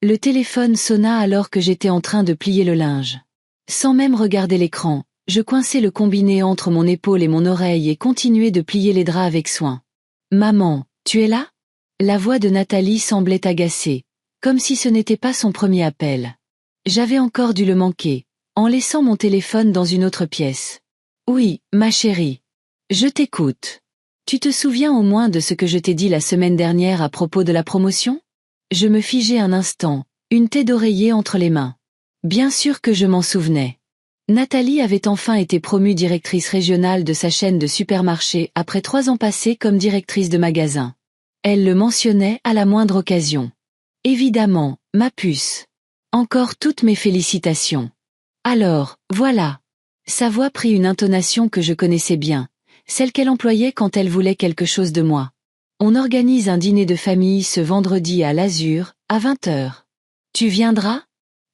Le téléphone sonna alors que j'étais en train de plier le linge. Sans même regarder l'écran, je coinçai le combiné entre mon épaule et mon oreille et continuai de plier les draps avec soin. « Maman, tu es là ?» La voix de Nathalie semblait agacée, comme si ce n'était pas son premier appel. J'avais encore dû le manquer, en laissant mon téléphone dans une autre pièce. « Oui, ma chérie. Je t'écoute. Tu te souviens au moins de ce que je t'ai dit la semaine dernière à propos de la promotion ? » Je me figeai un instant, une tête d'oreiller entre les mains. Bien sûr que je m'en souvenais. Nathalie avait enfin été promue directrice régionale de sa chaîne de supermarchés après 3 ans passés comme directrice de magasin. Elle le mentionnait à la moindre occasion. Évidemment, ma puce. Encore toutes mes félicitations. Alors, voilà. Sa voix prit une intonation que je connaissais bien, celle qu'elle employait quand elle voulait quelque chose de moi. On organise un dîner de famille ce vendredi à l'Azur, à 20h. Tu viendras ?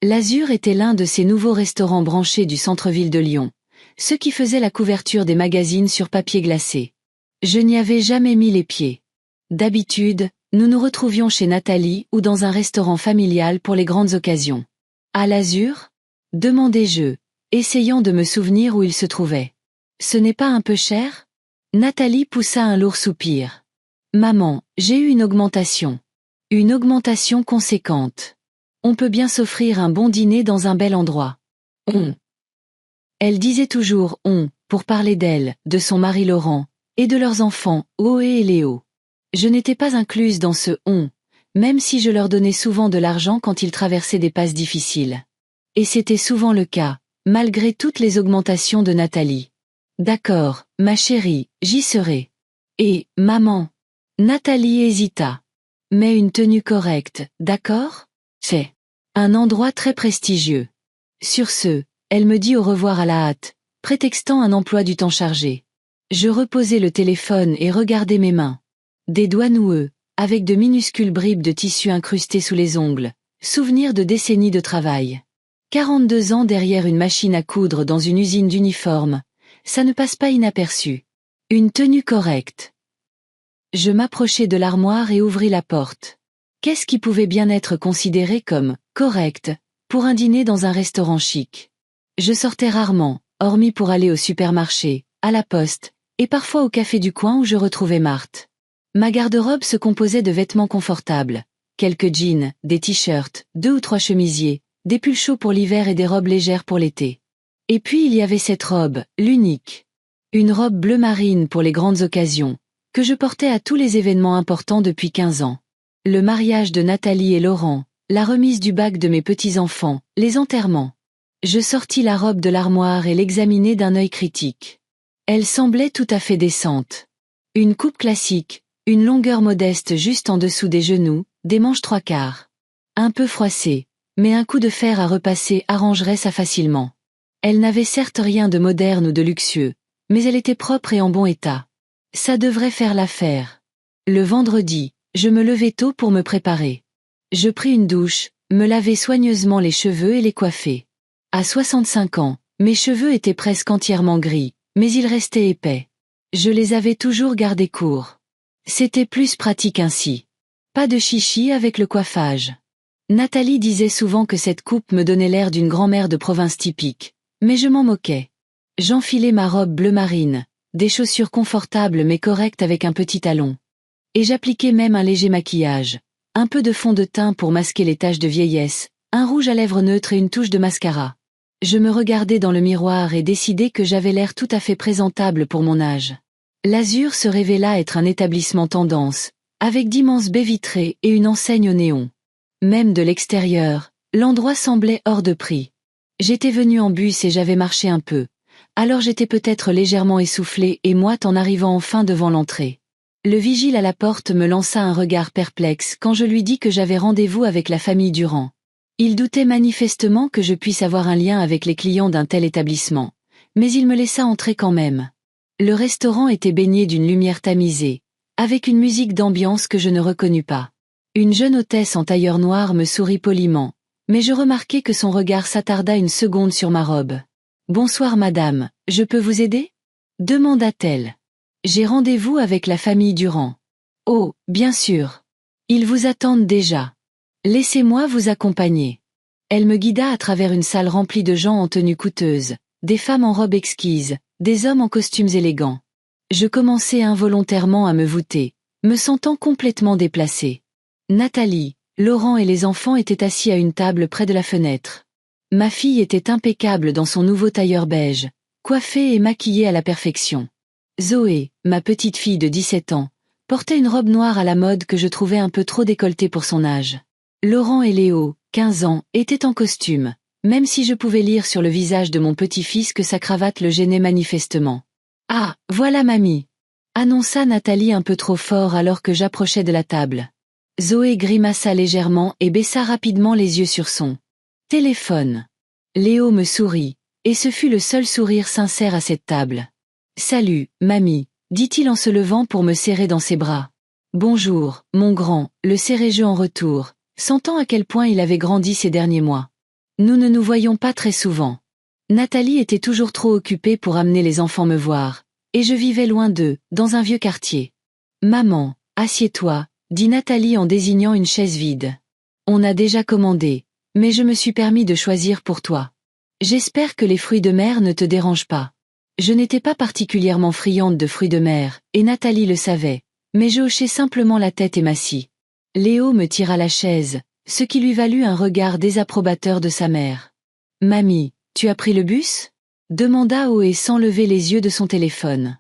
L'Azur était l'un de ces nouveaux restaurants branchés du centre-ville de Lyon, ceux qui faisaient la couverture des magazines sur papier glacé. Je n'y avais jamais mis les pieds. D'habitude, nous nous retrouvions chez Nathalie ou dans un restaurant familial pour les grandes occasions. À l'Azur ? Demandai-je, essayant de me souvenir où il se trouvait. Ce n'est pas un peu cher ? Nathalie poussa un lourd soupir. Maman, j'ai eu une augmentation. Une augmentation conséquente. On peut bien s'offrir un bon dîner dans un bel endroit. On. Elle disait toujours on, pour parler d'elle, de son mari Laurent, et de leurs enfants, Oé et Léo. Je n'étais pas incluse dans ce on, même si je leur donnais souvent de l'argent quand ils traversaient des passes difficiles. Et c'était souvent le cas, malgré toutes les augmentations de Nathalie. D'accord, ma chérie, j'y serai. Et, maman. Nathalie hésita. Mais une tenue correcte, d'accord ? C'est un endroit très prestigieux. Sur ce, elle me dit au revoir à la hâte, prétextant un emploi du temps chargé. Je reposai le téléphone et regardai mes mains. Des doigts noueux, avec de minuscules bribes de tissu incrustées sous les ongles, souvenir de décennies de travail. 42 ans derrière une machine à coudre dans une usine d'uniformes, ça ne passe pas inaperçu. Une tenue correcte. Je m'approchai de l'armoire et ouvris la porte. Qu'est-ce qui pouvait bien être considéré comme « correct » pour un dîner dans un restaurant chic ? Je sortais rarement, hormis pour aller au supermarché, à la poste, et parfois au café du coin où je retrouvais Marthe. Ma garde-robe se composait de vêtements confortables, quelques jeans, des t-shirts, 2 ou 3 chemisiers, des pulls chauds pour l'hiver et des robes légères pour l'été. Et puis il y avait cette robe, l'unique. Une robe bleu marine pour les grandes occasions, que je portais à tous les événements importants depuis 15 ans. Le mariage de Nathalie et Laurent, la remise du bac de mes petits-enfants, les enterrements. Je sortis la robe de l'armoire et l'examinai d'un œil critique. Elle semblait tout à fait décente. Une coupe classique, une longueur modeste juste en dessous des genoux, des manches 3/4. Un peu froissée, mais un coup de fer à repasser arrangerait ça facilement. Elle n'avait certes rien de moderne ou de luxueux, mais elle était propre et en bon état. Ça devrait faire l'affaire. Le vendredi, je me levai tôt pour me préparer. Je pris une douche, me lavai soigneusement les cheveux et les coiffai. À 65 ans, mes cheveux étaient presque entièrement gris, mais ils restaient épais. Je les avais toujours gardés courts. C'était plus pratique ainsi. Pas de chichi avec le coiffage. Nathalie disait souvent que cette coupe me donnait l'air d'une grand-mère de province typique, mais je m'en moquais. J'enfilai ma robe bleu marine, des chaussures confortables mais correctes avec un petit talon. Et j'appliquai même un léger maquillage, un peu de fond de teint pour masquer les taches de vieillesse, un rouge à lèvres neutre et une touche de mascara. Je me regardai dans le miroir et décidai que j'avais l'air tout à fait présentable pour mon âge. L'Azur se révéla être un établissement tendance, avec d'immenses baies vitrées et une enseigne au néon. Même de l'extérieur, l'endroit semblait hors de prix. J'étais venue en bus et j'avais marché un peu, alors j'étais peut-être légèrement essoufflée et moite en arrivant enfin devant l'entrée. Le vigile à la porte me lança un regard perplexe quand je lui dis que j'avais rendez-vous avec la famille Durand. Il doutait manifestement que je puisse avoir un lien avec les clients d'un tel établissement, mais il me laissa entrer quand même. Le restaurant était baigné d'une lumière tamisée, avec une musique d'ambiance que je ne reconnus pas. Une jeune hôtesse en tailleur noir me sourit poliment, mais je remarquai que son regard s'attarda une seconde sur ma robe. « Bonsoir madame, je peux vous aider ?» demanda-t-elle. « J'ai rendez-vous avec la famille Durand. »« Oh, bien sûr. Ils vous attendent déjà. » Laissez-moi vous accompagner. Elle me guida à travers une salle remplie de gens en tenues coûteuses, des femmes en robes exquises, des hommes en costumes élégants. Je commençais involontairement à me voûter, me sentant complètement déplacée. Nathalie, Laurent et les enfants étaient assis à une table près de la fenêtre. Ma fille était impeccable dans son nouveau tailleur beige, coiffée et maquillée à la perfection. Zoé, ma petite fille de 17 ans, portait une robe noire à la mode que je trouvais un peu trop décolletée pour son âge. Laurent et Léo, 15 ans, étaient en costume, même si je pouvais lire sur le visage de mon petit-fils que sa cravate le gênait manifestement. « Ah, voilà mamie !» annonça Nathalie un peu trop fort alors que j'approchais de la table. Zoé grimaça légèrement et baissa rapidement les yeux sur son téléphone. Léo me sourit, et ce fut le seul sourire sincère à cette table. « Salut, mamie », dit-il en se levant pour me serrer dans ses bras. « Bonjour, mon grand », le serrai-je en retour, sentant à quel point il avait grandi ces derniers mois. Nous ne nous voyions pas très souvent. Nathalie était toujours trop occupée pour amener les enfants me voir, et je vivais loin d'eux, dans un vieux quartier. « Maman, assieds-toi », dit Nathalie en désignant une chaise vide. « On a déjà commandé, mais je me suis permis de choisir pour toi. J'espère que les fruits de mer ne te dérangent pas. » Je n'étais pas particulièrement friande de fruits de mer, et Nathalie le savait, mais je hochai simplement la tête et m'assis. Léo me tira la chaise, ce qui lui valut un regard désapprobateur de sa mère. « Mamie, tu as pris le bus ?» demanda Oé sans lever les yeux de son téléphone.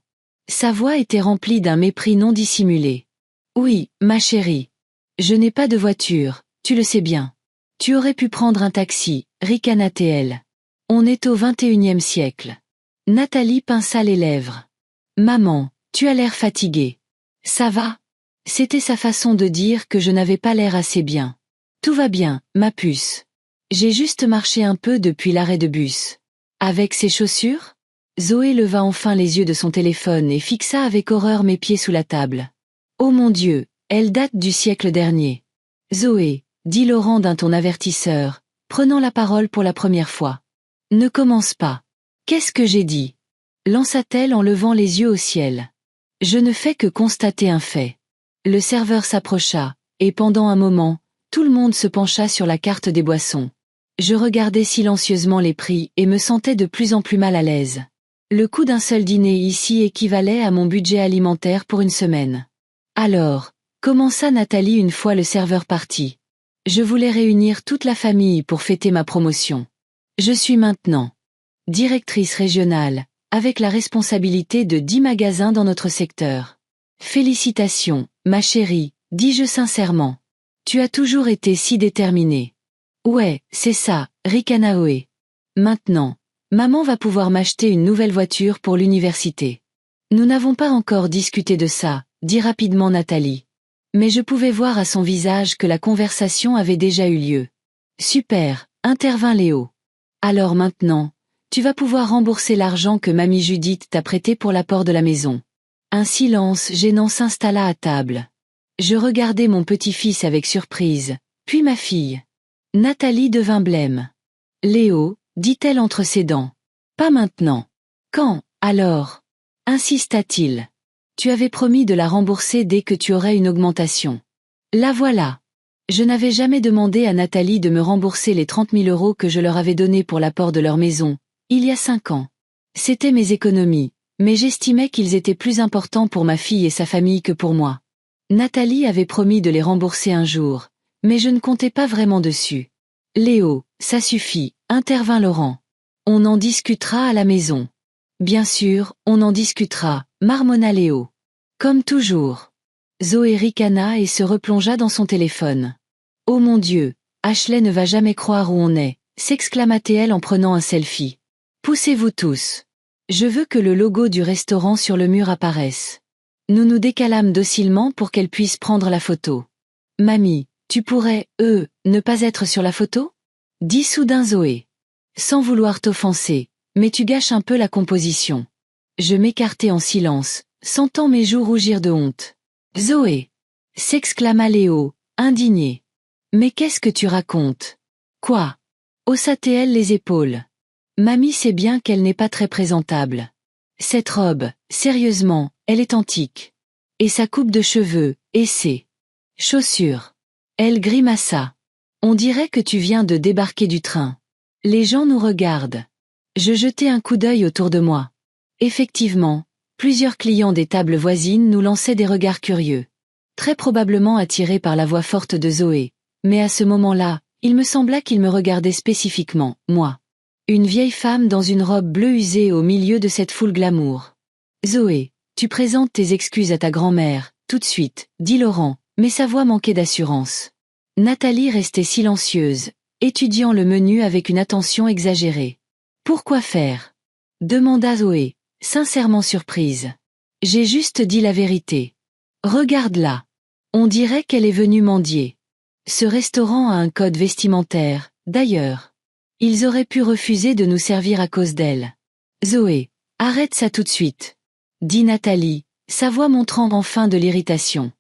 Sa voix était remplie d'un mépris non dissimulé. « Oui, ma chérie. Je n'ai pas de voiture, tu le sais bien. Tu aurais pu prendre un taxi, ricana-t-elle. On est au XXIe siècle. » Nathalie pinça les lèvres. « Maman, tu as l'air fatiguée. Ça va ?» C'était sa façon de dire que je n'avais pas l'air assez bien. « Tout va bien, ma puce. J'ai juste marché un peu depuis l'arrêt de bus. » Avec ses chaussures ? Zoé leva enfin les yeux de son téléphone et fixa avec horreur mes pieds sous la table. « Oh mon Dieu, elle date du siècle dernier. »« Zoé, » dit Laurent d'un ton avertisseur, prenant la parole pour la première fois. « Ne commence pas. »« Qu'est-ce que j'ai dit ?» lança-t-elle en levant les yeux au ciel. « Je ne fais que constater un fait. » Le serveur s'approcha, et pendant un moment, tout le monde se pencha sur la carte des boissons. Je regardais silencieusement les prix et me sentais de plus en plus mal à l'aise. Le coût d'un seul dîner ici équivalait à mon budget alimentaire pour une semaine. « Alors », commença Nathalie une fois le serveur parti. « Je voulais réunir toute la famille pour fêter ma promotion. Je suis maintenant directrice régionale, avec la responsabilité de 10 magasins dans notre secteur. Félicitations, ma chérie, dis-je sincèrement. Tu as toujours été si déterminée. » Ouais, c'est ça, ricana Oé. Maintenant, maman va pouvoir m'acheter une nouvelle voiture pour l'université. Nous n'avons pas encore discuté de ça, dit rapidement Nathalie. Mais je pouvais voir à son visage que la conversation avait déjà eu lieu. Super, intervint Léo. Alors maintenant, tu vas pouvoir rembourser l'argent que mamie Judith t'a prêté pour l'apport de la maison. Un silence gênant s'installa à table. Je regardai mon petit-fils avec surprise, puis ma fille. Nathalie devint blême. « Léo, dit-elle entre ses dents. Pas maintenant. Quand, alors ? Insista-t-il. Tu avais promis de la rembourser dès que tu aurais une augmentation. La voilà. Je n'avais jamais demandé à Nathalie de me rembourser les 30 000 € que je leur avais donnés pour l'apport de leur maison, il y a 5 ans. C'étaient mes économies, mais j'estimais qu'ils étaient plus importants pour ma fille et sa famille que pour moi. Nathalie avait promis de les rembourser un jour, mais je ne comptais pas vraiment dessus. Léo, ça suffit, intervint Laurent. On en discutera à la maison. Bien sûr, on en discutera, marmonna Léo. Comme toujours. Zoé ricana et se replongea dans son téléphone. Oh mon Dieu, Ashley ne va jamais croire où on est, s'exclama-t-elle en prenant un selfie. Poussez-vous tous. Je veux que le logo du restaurant sur le mur apparaisse. Nous nous décalâmes docilement pour qu'elle puisse prendre la photo. Mamie, tu pourrais, ne pas être sur la photo ? Dit soudain Zoé. Sans vouloir t'offenser, mais tu gâches un peu la composition. Je m'écartai en silence, sentant mes joues rougir de honte. Zoé, s'exclama Léo, indigné. Mais qu'est-ce que tu racontes ? Quoi ? Haussa-t-elle les épaules. Mamie sait bien qu'elle n'est pas très présentable. Cette robe, sérieusement, elle est antique. Et sa coupe de cheveux, et ses chaussures. Elle grimaça. On dirait que tu viens de débarquer du train. Les gens nous regardent. Je jetai un coup d'œil autour de moi. Effectivement, plusieurs clients des tables voisines nous lançaient des regards curieux. Très probablement attirés par la voix forte de Zoé. Mais à ce moment-là, il me sembla qu'ils me regardaient spécifiquement, moi. Une vieille femme dans une robe bleue usée au milieu de cette foule glamour. Zoé, tu présentes tes excuses à ta grand-mère, tout de suite, dit Laurent, mais sa voix manquait d'assurance. Nathalie restait silencieuse, étudiant le menu avec une attention exagérée. Pourquoi faire? Demanda Zoé, sincèrement surprise. J'ai juste dit la vérité. Regarde-la. On dirait qu'elle est venue mendier. Ce restaurant a un code vestimentaire, d'ailleurs. Ils auraient pu refuser de nous servir à cause d'elle. Zoé, arrête ça tout de suite, dit Nathalie, sa voix montrant enfin de l'irritation.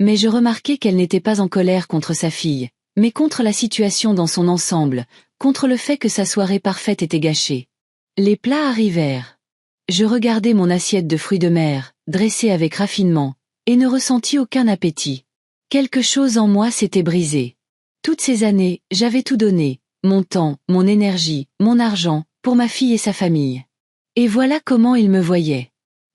Mais je remarquai qu'elle n'était pas en colère contre sa fille, mais contre la situation dans son ensemble, contre le fait que sa soirée parfaite était gâchée. Les plats arrivèrent. Je regardai mon assiette de fruits de mer, dressée avec raffinement, et ne ressentis aucun appétit. Quelque chose en moi s'était brisé. Toutes ces années, j'avais tout donné, mon temps, mon énergie, mon argent, pour ma fille et sa famille. Et voilà comment il me voyait.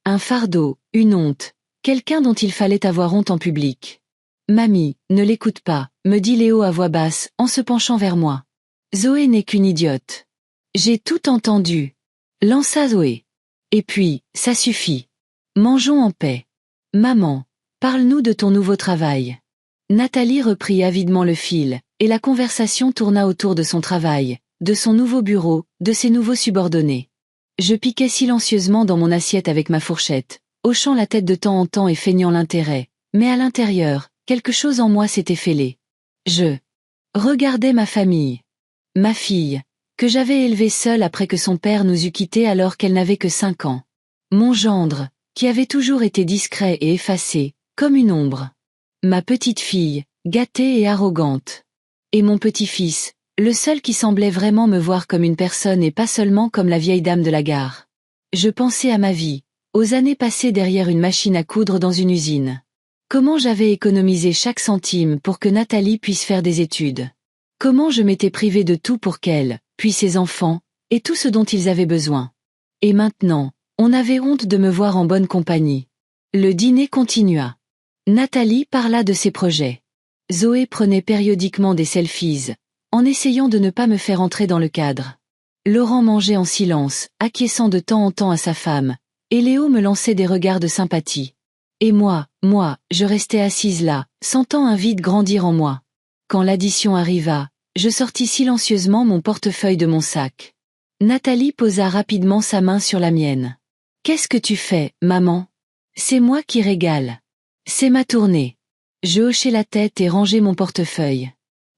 Un fardeau, une honte, quelqu'un dont il fallait avoir honte en public. Mamie, ne l'écoute pas, me dit Léo à voix basse, en se penchant vers moi. Zoé n'est qu'une idiote. J'ai tout entendu. Lança Zoé. Et puis, ça suffit. Mangeons en paix. Maman, parle-nous de ton nouveau travail. Nathalie reprit avidement le fil, et la conversation tourna autour de son travail, de son nouveau bureau, de ses nouveaux subordonnés. Je piquais silencieusement dans mon assiette avec ma fourchette, hochant la tête de temps en temps et feignant l'intérêt, mais à l'intérieur, quelque chose en moi s'était fêlé. Je regardais ma famille. Ma fille, que j'avais élevée seule après que son père nous eût quittés alors qu'elle n'avait que 5 ans. Mon gendre, qui avait toujours été discret et effacé, comme une ombre. Ma petite fille, gâtée et arrogante. Et mon petit-fils, le seul qui semblait vraiment me voir comme une personne et pas seulement comme la vieille dame de la gare. Je pensais à ma vie, aux années passées derrière une machine à coudre dans une usine. Comment j'avais économisé chaque centime pour que Nathalie puisse faire des études. Comment je m'étais privée de tout pour qu'elle, puis ses enfants, et tout ce dont ils avaient besoin. Et maintenant, on avait honte de me voir en bonne compagnie. Le dîner continua. Nathalie parla de ses projets. Zoé prenait périodiquement des selfies, en essayant de ne pas me faire entrer dans le cadre. Laurent mangeait en silence, acquiesçant de temps en temps à sa femme, et Léo me lançait des regards de sympathie. Et moi, je restais assise là, sentant un vide grandir en moi. Quand l'addition arriva, je sortis silencieusement mon portefeuille de mon sac. Nathalie posa rapidement sa main sur la mienne. « Qu'est-ce que tu fais, maman ? C'est moi qui régale. C'est ma tournée. » Je hochai la tête et rangeai mon portefeuille.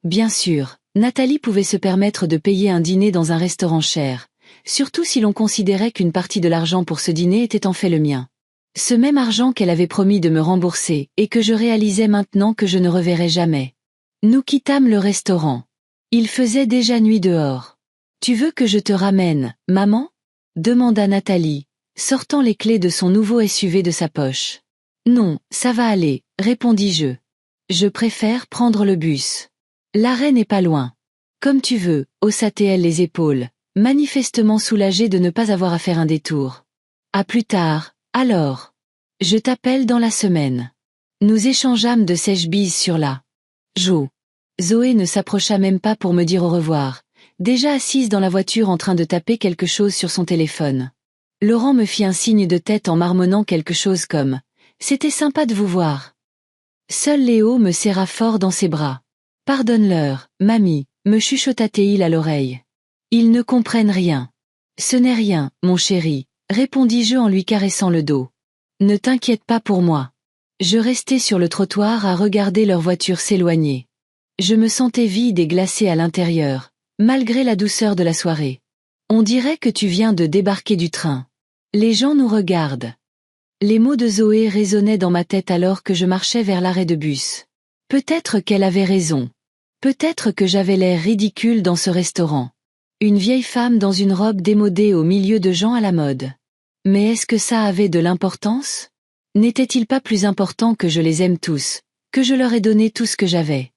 Bien sûr, Nathalie pouvait se permettre de payer un dîner dans un restaurant cher, surtout si l'on considérait qu'une partie de l'argent pour ce dîner était en fait le mien. Ce même argent qu'elle avait promis de me rembourser et que je réalisais maintenant que je ne reverrais jamais. Nous quittâmes le restaurant. Il faisait déjà nuit dehors. « Tu veux que je te ramène, maman ? » demanda Nathalie, sortant les clés de son nouveau SUV de sa poche. « Non, ça va aller, » répondis-je. « Je préfère prendre le bus. L'arrêt n'est pas loin. »« Comme tu veux, » haussa-t-elle les épaules, manifestement soulagée de ne pas avoir à faire un détour. « À plus tard, alors. Je t'appelle dans la semaine. » Nous échangeâmes de sèches bises sur la joue. Zoé ne s'approcha même pas pour me dire au revoir, déjà assise dans la voiture en train de taper quelque chose sur son téléphone. Laurent me fit un signe de tête en marmonnant quelque chose comme « C'était sympa de vous voir. » Seul Léo me serra fort dans ses bras. « Pardonne-leur, mamie, » me chuchota-t-il à l'oreille. « Ils ne comprennent rien. »« Ce n'est rien, mon chéri, » répondis-je en lui caressant le dos. « Ne t'inquiète pas pour moi. » Je restai sur le trottoir à regarder leur voiture s'éloigner. Je me sentais vide et glacée à l'intérieur, malgré la douceur de la soirée. On dirait que tu viens de débarquer du train. Les gens nous regardent. Les mots de Zoé résonnaient dans ma tête alors que je marchais vers l'arrêt de bus. Peut-être qu'elle avait raison. Peut-être que j'avais l'air ridicule dans ce restaurant. Une vieille femme dans une robe démodée au milieu de gens à la mode. Mais est-ce que ça avait de l'importance ? N'était-il pas plus important que je les aime tous, que je leur ai donné tout ce que j'avais ?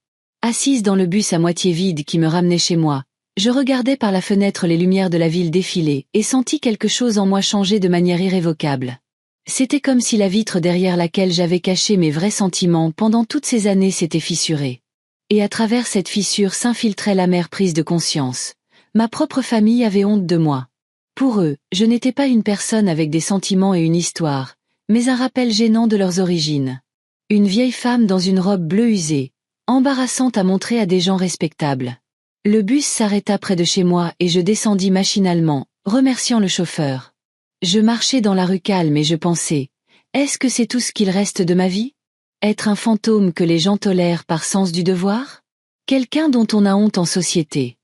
Assise dans le bus à moitié vide qui me ramenait chez moi, je regardais par la fenêtre les lumières de la ville défiler et sentis quelque chose en moi changer de manière irrévocable. C'était comme si la vitre derrière laquelle j'avais caché mes vrais sentiments pendant toutes ces années s'était fissurée. Et à travers cette fissure s'infiltrait l'amère prise de conscience. Ma propre famille avait honte de moi. Pour eux, je n'étais pas une personne avec des sentiments et une histoire, mais un rappel gênant de leurs origines. Une vieille femme dans une robe bleue usée, embarrassante à montrer à des gens respectables. Le bus s'arrêta près de chez moi et je descendis machinalement, remerciant le chauffeur. Je marchais dans la rue calme et je pensais, est-ce que c'est tout ce qu'il reste de ma vie? Être un fantôme que les gens tolèrent par sens du devoir? Quelqu'un dont on a honte en société.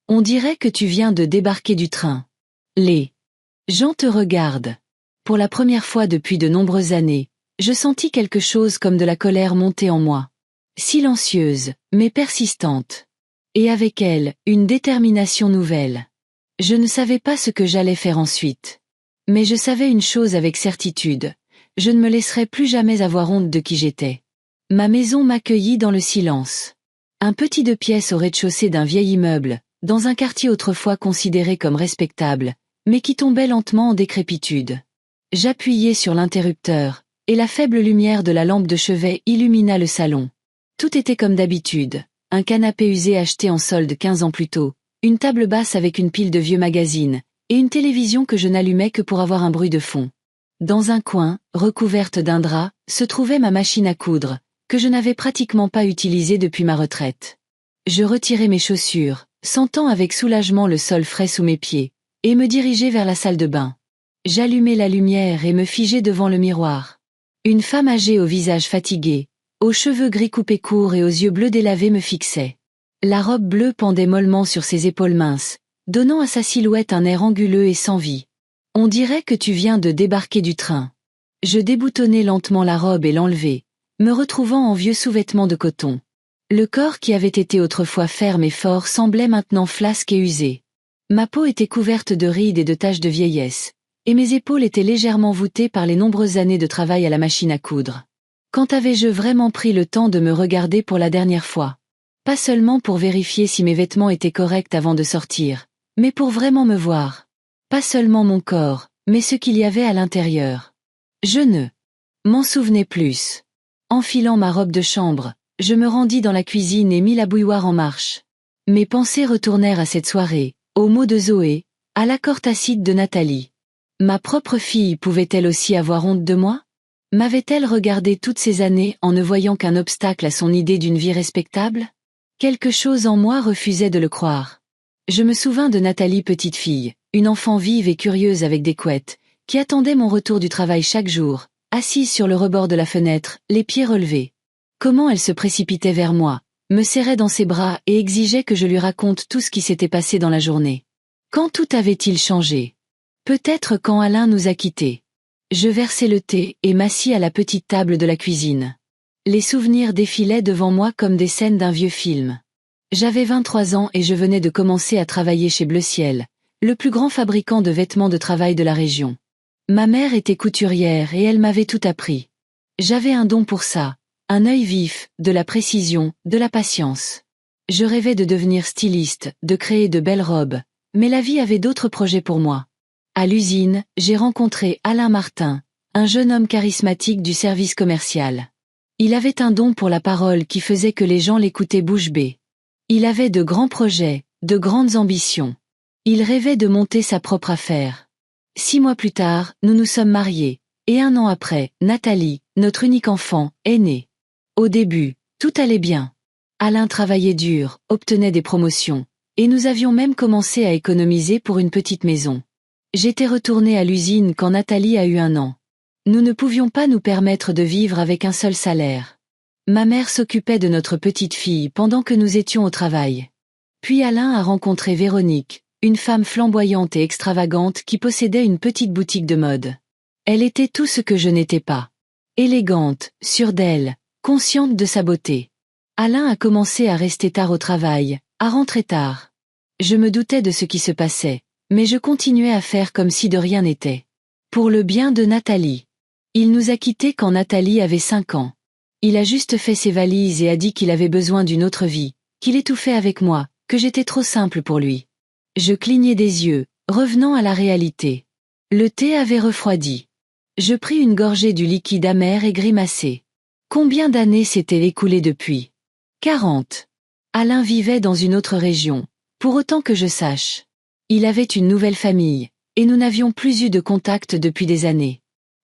On dirait que tu viens de débarquer du train. Les gens te regardent. Pour la première fois depuis de nombreuses années, je sentis quelque chose comme de la colère monter en moi. Silencieuse, mais persistante. Et avec elle, une détermination nouvelle. Je ne savais pas ce que j'allais faire ensuite. Mais je savais une chose avec certitude, je ne me laisserai plus jamais avoir honte de qui j'étais. Ma maison m'accueillit dans le silence. Un petit 2 pièces au rez-de-chaussée d'un vieil immeuble, dans un quartier autrefois considéré comme respectable, mais qui tombait lentement en décrépitude. J'appuyai sur l'interrupteur, et la faible lumière de la lampe de chevet illumina le salon. Tout était comme d'habitude, un canapé usé acheté en solde 15 ans plus tôt, une table basse avec une pile de vieux magazines, et une télévision que je n'allumais que pour avoir un bruit de fond. Dans un coin, recouverte d'un drap, se trouvait ma machine à coudre, que je n'avais pratiquement pas utilisée depuis ma retraite. Je retirai mes chaussures, sentant avec soulagement le sol frais sous mes pieds, et me dirigeai vers la salle de bain. J'allumai la lumière et me figeai devant le miroir. Une femme âgée au visage fatigué, aux cheveux gris coupés courts et aux yeux bleus délavés me fixait. La robe bleue pendait mollement sur ses épaules minces, donnant à sa silhouette un air anguleux et sans vie. On dirait que tu viens de débarquer du train. Je déboutonnai lentement la robe et l'enlevai, me retrouvant en vieux sous-vêtements de coton. Le corps qui avait été autrefois ferme et fort semblait maintenant flasque et usé. Ma peau était couverte de rides et de taches de vieillesse, et mes épaules étaient légèrement voûtées par les nombreuses années de travail à la machine à coudre. Quand avais-je vraiment pris le temps de me regarder pour la dernière fois? Pas seulement pour vérifier si mes vêtements étaient corrects avant de sortir, mais pour vraiment me voir. Pas seulement mon corps, mais ce qu'il y avait à l'intérieur. Je ne m'en souvenais plus. Enfilant ma robe de chambre, je me rendis dans la cuisine et mis la bouilloire en marche. Mes pensées retournèrent à cette soirée, aux mots de Zoé, à l'accord tacite de Nathalie. Ma propre fille pouvait-elle aussi avoir honte de moi? M'avait-elle regardé toutes ces années en ne voyant qu'un obstacle à son idée d'une vie respectable? Quelque chose en moi refusait de le croire. Je me souvins de Nathalie petite fille, une enfant vive et curieuse avec des couettes, qui attendait mon retour du travail chaque jour, assise sur le rebord de la fenêtre, les pieds relevés. Comment elle se précipitait vers moi, me serrait dans ses bras et exigeait que je lui raconte tout ce qui s'était passé dans la journée. Quand tout avait-il changé? Peut-être quand Alain nous a quittés. Je versai le thé et m'assis à la petite table de la cuisine. Les souvenirs défilaient devant moi comme des scènes d'un vieux film. J'avais 23 ans et je venais de commencer à travailler chez Bleu Ciel, le plus grand fabricant de vêtements de travail de la région. Ma mère était couturière et elle m'avait tout appris. J'avais un don pour ça, un œil vif, de la précision, de la patience. Je rêvais de devenir styliste, de créer de belles robes, mais la vie avait d'autres projets pour moi. À l'usine, j'ai rencontré Alain Martin, un jeune homme charismatique du service commercial. Il avait un don pour la parole qui faisait que les gens l'écoutaient bouche bée. Il avait de grands projets, de grandes ambitions. Il rêvait de monter sa propre affaire. 6 mois plus tard, nous nous sommes mariés, et 1 an après, Nathalie, notre unique enfant, est née. Au début, tout allait bien. Alain travaillait dur, obtenait des promotions, et nous avions même commencé à économiser pour une petite maison. J'étais retournée à l'usine quand Nathalie a eu 1 an. Nous ne pouvions pas nous permettre de vivre avec un seul salaire. Ma mère s'occupait de notre petite fille pendant que nous étions au travail. Puis Alain a rencontré Véronique, une femme flamboyante et extravagante qui possédait une petite boutique de mode. Elle était tout ce que je n'étais pas. Élégante, sûre d'elle, consciente de sa beauté. Alain a commencé à rester tard au travail, à rentrer tard. Je me doutais de ce qui se passait, mais je continuais à faire comme si de rien n'était. Pour le bien de Nathalie. Il nous a quittés quand Nathalie avait 5 ans. Il a juste fait ses valises et a dit qu'il avait besoin d'une autre vie, qu'il étouffait avec moi, que j'étais trop simple pour lui. Je clignai des yeux, revenant à la réalité. Le thé avait refroidi. Je pris une gorgée du liquide amer et grimaçai. Combien d'années s'étaient écoulées depuis? 40. Alain vivait dans une autre région, pour autant que je sache. Il avait une nouvelle famille, et nous n'avions plus eu de contact depuis des années.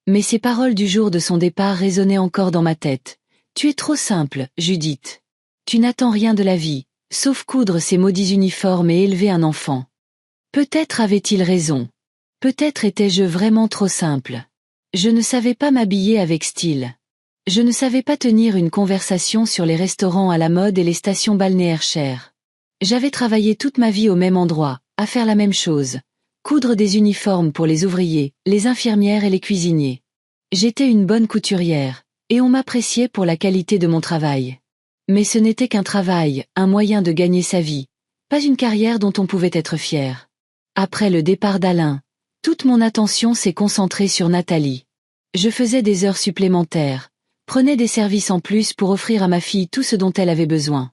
Mais ces paroles du jour de son départ résonnaient encore dans ma tête. Tu es trop simple, Judith. Tu n'attends rien de la vie, sauf coudre ces maudits uniformes et élever un enfant. Peut-être avait-il raison. Peut-être étais-je vraiment trop simple. Je ne savais pas m'habiller avec style. Je ne savais pas tenir une conversation sur les restaurants à la mode et les stations balnéaires chères. J'avais travaillé toute ma vie au même endroit, à faire la même chose. Coudre des uniformes pour les ouvriers, les infirmières et les cuisiniers. J'étais une bonne couturière, et on m'appréciait pour la qualité de mon travail. Mais ce n'était qu'un travail, un moyen de gagner sa vie, pas une carrière dont on pouvait être fier. Après le départ d'Alain, toute mon attention s'est concentrée sur Nathalie. Je faisais des heures supplémentaires, prenais des services en plus pour offrir à ma fille tout ce dont elle avait besoin.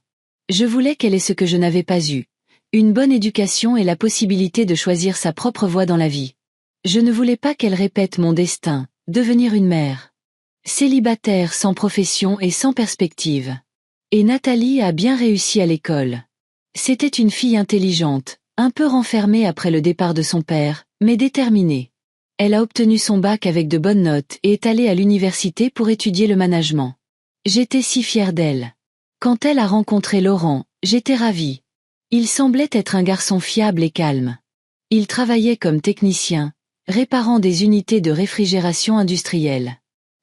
Je voulais qu'elle ait ce que je n'avais pas eu. Une bonne éducation et la possibilité de choisir sa propre voie dans la vie. Je ne voulais pas qu'elle répète mon destin, devenir une mère. Célibataire sans profession et sans perspective. Et Nathalie a bien réussi à l'école. C'était une fille intelligente, un peu renfermée après le départ de son père, mais déterminée. Elle a obtenu son bac avec de bonnes notes et est allée à l'université pour étudier le management. J'étais si fière d'elle. Quand elle a rencontré Laurent, j'étais ravie. Il semblait être un garçon fiable et calme. Il travaillait comme technicien, réparant des unités de réfrigération industrielle.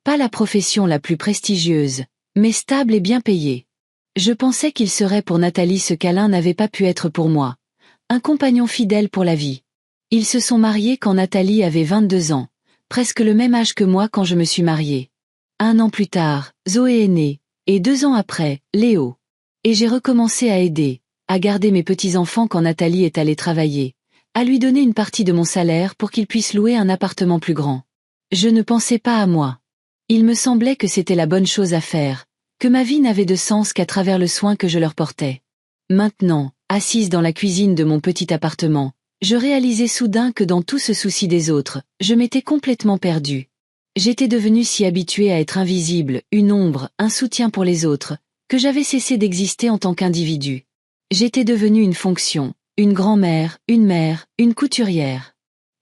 Pas la profession la plus prestigieuse, mais stable et bien payée. Je pensais qu'il serait pour Nathalie ce qu'Alain n'avait pas pu être pour moi. Un compagnon fidèle pour la vie. Ils se sont mariés quand Nathalie avait 22 ans, presque le même âge que moi quand je me suis mariée. 1 an plus tard, Zoé est née, et 2 ans après, Léo. Et j'ai recommencé à aider, à garder mes petits-enfants quand Nathalie est allée travailler, à lui donner une partie de mon salaire pour qu'il puisse louer un appartement plus grand. Je ne pensais pas à moi. Il me semblait que c'était la bonne chose à faire, que ma vie n'avait de sens qu'à travers le soin que je leur portais. Maintenant, assise dans la cuisine de mon petit appartement, je réalisais soudain que dans tout ce souci des autres, je m'étais complètement perdue. J'étais devenue si habituée à être invisible, une ombre, un soutien pour les autres, que j'avais cessé d'exister en tant qu'individu. J'étais devenue une fonction, une grand-mère, une mère, une couturière.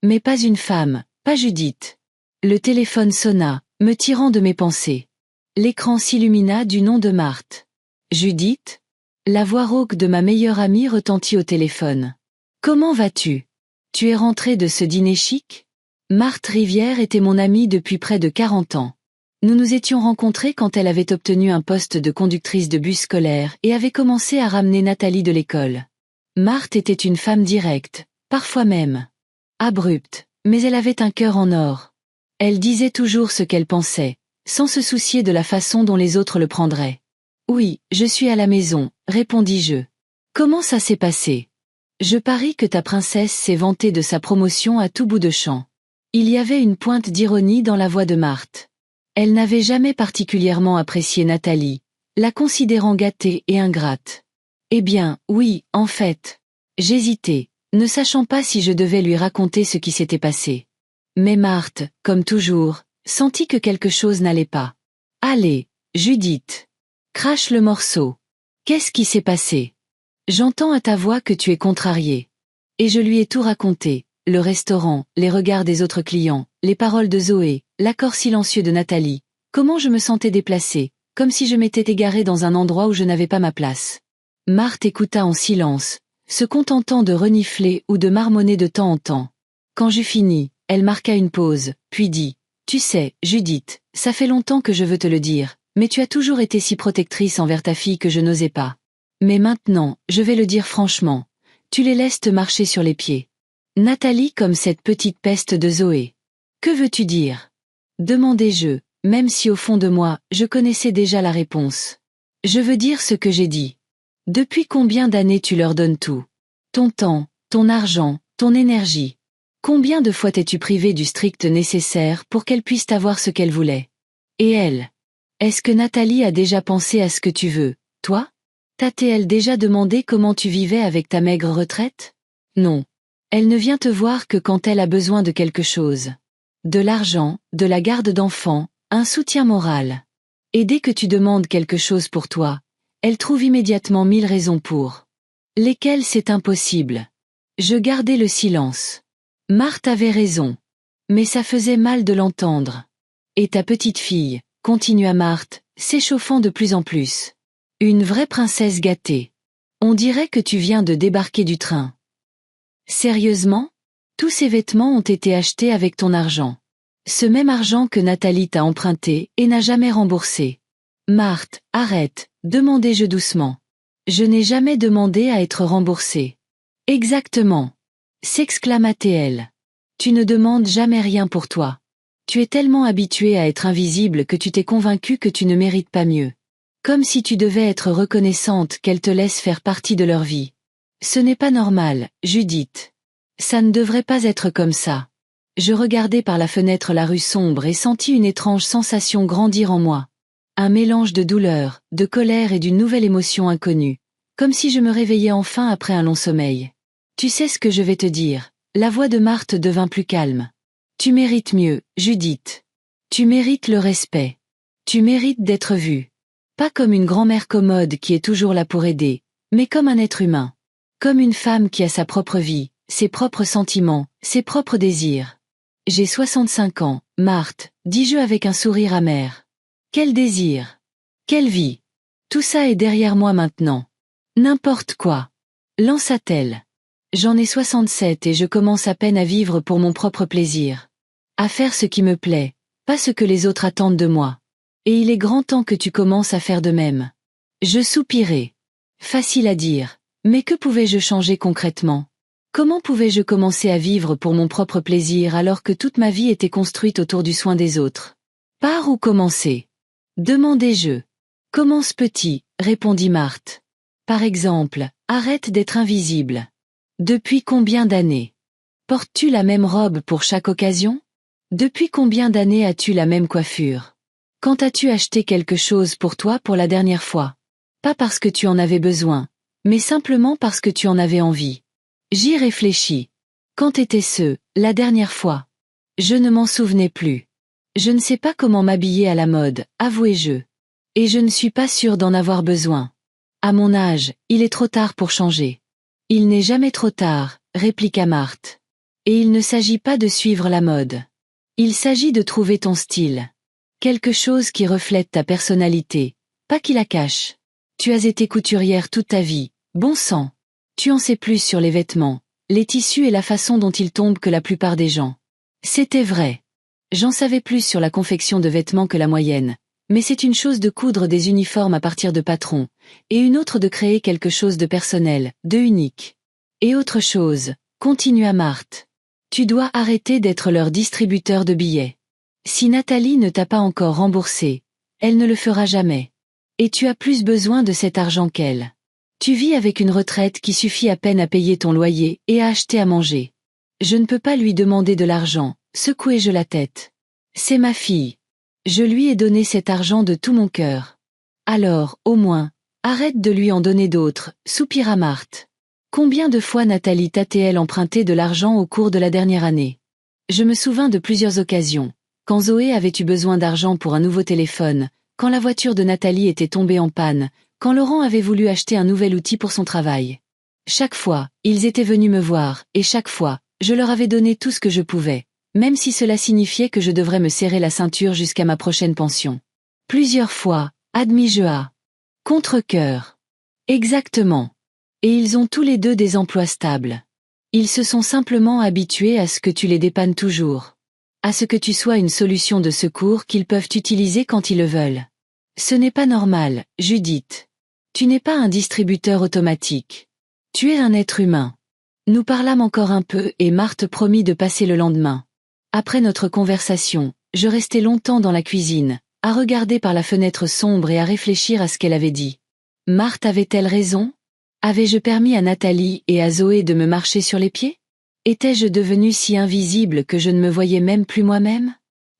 Mais pas une femme, pas Judith. Le téléphone sonna, me tirant de mes pensées. L'écran s'illumina du nom de Marthe. Judith? La voix rauque de ma meilleure amie retentit au téléphone. Comment vas-tu? Tu es rentrée de ce dîner chic? Marthe Rivière était mon amie depuis près de 40 ans. Nous nous étions rencontrés quand elle avait obtenu un poste de conductrice de bus scolaire et avait commencé à ramener Nathalie de l'école. Marthe était une femme directe, parfois même abrupte, mais elle avait un cœur en or. Elle disait toujours ce qu'elle pensait, sans se soucier de la façon dont les autres le prendraient. Oui, je suis à la maison, répondis-je. Comment ça s'est passé? Je parie que ta princesse s'est vantée de sa promotion à tout bout de champ. Il y avait une pointe d'ironie dans la voix de Marthe. Elle n'avait jamais particulièrement apprécié Nathalie, la considérant gâtée et ingrate. Eh bien, oui, en fait. J'hésitais, ne sachant pas si je devais lui raconter ce qui s'était passé. Mais Marthe, comme toujours, sentit que quelque chose n'allait pas. Allez, Judith. Crache le morceau. Qu'est-ce qui s'est passé? J'entends à ta voix que tu es contrariée. Et je lui ai tout raconté, le restaurant, les regards des autres clients, les paroles de Zoé, l'accord silencieux de Nathalie, comment je me sentais déplacée, comme si je m'étais égarée dans un endroit où je n'avais pas ma place. Marthe écouta en silence, se contentant de renifler ou de marmonner de temps en temps. Quand j'eus fini, elle marqua une pause, puis dit, « Tu sais, Judith, ça fait longtemps que je veux te le dire, mais tu as toujours été si protectrice envers ta fille que je n'osais pas. Mais maintenant, je vais le dire franchement, tu les laisses te marcher sur les pieds. Nathalie comme cette petite peste de Zoé. Que veux-tu dire? Demandai-je, même si au fond de moi, je connaissais déjà la réponse. Je veux dire ce que j'ai dit. Depuis combien d'années tu leur donnes tout? Ton temps, ton argent, ton énergie. Combien de fois t'es-tu privé du strict nécessaire pour qu'elles puissent avoir ce qu'elles voulaient? Et elle Est-ce que Nathalie a déjà pensé à ce que tu veux, toi? T'a-t-elle déjà demandé comment tu vivais avec ta maigre retraite? Non. Elle ne vient te voir que quand elle a besoin de quelque chose. De l'argent, de la garde d'enfants, un soutien moral. Et dès que tu demandes quelque chose pour toi, elle trouve immédiatement 1000 raisons pour lesquelles c'est impossible. Je gardai le silence. Marthe avait raison. Mais ça faisait mal de l'entendre. Et ta petite fille, continua Marthe, s'échauffant de plus en plus. Une vraie princesse gâtée. On dirait que tu viens de débarquer du train. Sérieusement? Tous ces vêtements ont été achetés avec ton argent. Ce même argent que Nathalie t'a emprunté et n'a jamais remboursé. Marthe, arrête, demandai-je doucement. Je n'ai jamais demandé à être remboursée. Exactement. S'exclama-t-elle. Tu ne demandes jamais rien pour toi. Tu es tellement habitué à être invisible que tu t'es convaincu que tu ne mérites pas mieux. Comme si tu devais être reconnaissante qu'elle te laisse faire partie de leur vie. Ce n'est pas normal, Judith. Ça ne devrait pas être comme ça. Je regardai par la fenêtre la rue sombre et sentis une étrange sensation grandir en moi. Un mélange de douleur, de colère et d'une nouvelle émotion inconnue. Comme si je me réveillais enfin après un long sommeil. Tu sais ce que je vais te dire. La voix de Marthe devint plus calme. Tu mérites mieux, Judith. Tu mérites le respect. Tu mérites d'être vue. Pas comme une grand-mère commode qui est toujours là pour aider, mais comme un être humain. Comme une femme qui a sa propre vie, ses propres sentiments, ses propres désirs. J'ai 65 ans, Marthe, dis-je avec un sourire amer. Quel désir! Quelle vie! Tout ça est derrière moi maintenant. N'importe quoi. Lança-t-elle. J'en ai 67 et je commence à peine à vivre pour mon propre plaisir. À faire ce qui me plaît, pas ce que les autres attendent de moi. Et il est grand temps que tu commences à faire de même. Je soupirai. Facile à dire, mais que pouvais-je changer concrètement? Comment pouvais-je commencer à vivre pour mon propre plaisir alors que toute ma vie était construite autour du soin des autres? Par où commencer? Demandai-je. Commence petit, répondit Marthe. Par exemple, arrête d'être invisible. Depuis combien d'années? Portes-tu la même robe pour chaque occasion? Depuis combien d'années as-tu la même coiffure? Quand as-tu acheté quelque chose pour toi pour la dernière fois? Pas parce que tu en avais besoin, mais simplement parce que tu en avais envie. J'y réfléchis. Quand était-ce, la dernière fois? Je ne m'en souvenais plus. Je ne sais pas comment m'habiller à la mode, avouai-je. Et je ne suis pas sûre d'en avoir besoin. À mon âge, il est trop tard pour changer. Il n'est jamais trop tard, répliqua Marthe. Et il ne s'agit pas de suivre la mode. Il s'agit de trouver ton style. Quelque chose qui reflète ta personnalité, pas qui la cache. Tu as été couturière toute ta vie, bon sang. Tu en sais plus sur les vêtements, les tissus et la façon dont ils tombent que la plupart des gens. C'était vrai. J'en savais plus sur la confection de vêtements que la moyenne, mais c'est une chose de coudre des uniformes à partir de patrons, et une autre de créer quelque chose de personnel, de unique. Et autre chose, continua Marthe. Tu dois arrêter d'être leur distributeur de billets. Si Nathalie ne t'a pas encore remboursé, elle ne le fera jamais. Et tu as plus besoin de cet argent qu'elle. Tu vis avec une retraite qui suffit à peine à payer ton loyer et à acheter à manger. Je ne peux pas lui demander de l'argent, secouai-je la tête. C'est ma fille. Je lui ai donné cet argent de tout mon cœur. Alors, au moins, arrête de lui en donner d'autres, soupira Marthe. Combien de fois Nathalie t'a-t-elle emprunté de l'argent au cours de la dernière année? Je me souvins de plusieurs occasions. Quand Zoé avait eu besoin d'argent pour un nouveau téléphone, quand la voiture de Nathalie était tombée en panne, quand Laurent avait voulu acheter un nouvel outil pour son travail. Chaque fois, ils étaient venus me voir, et chaque fois, je leur avais donné tout ce que je pouvais, même si cela signifiait que je devrais me serrer la ceinture jusqu'à ma prochaine pension. Plusieurs fois, admis-je à contre-cœur. Exactement. Et ils ont tous les deux des emplois stables. Ils se sont simplement habitués à ce que tu les dépannes toujours. À ce que tu sois une solution de secours qu'ils peuvent utiliser quand ils le veulent. Ce n'est pas normal, Judith. Tu n'es pas un distributeur automatique. Tu es un être humain. Nous parlâmes encore un peu et Marthe promit de passer le lendemain. Après notre conversation, je restai longtemps dans la cuisine, à regarder par la fenêtre sombre et à réfléchir à ce qu'elle avait dit. Marthe avait-elle raison? Avais-je permis à Nathalie et à Zoé de me marcher sur les pieds? Étais-je devenue si invisible que je ne me voyais même plus moi-même?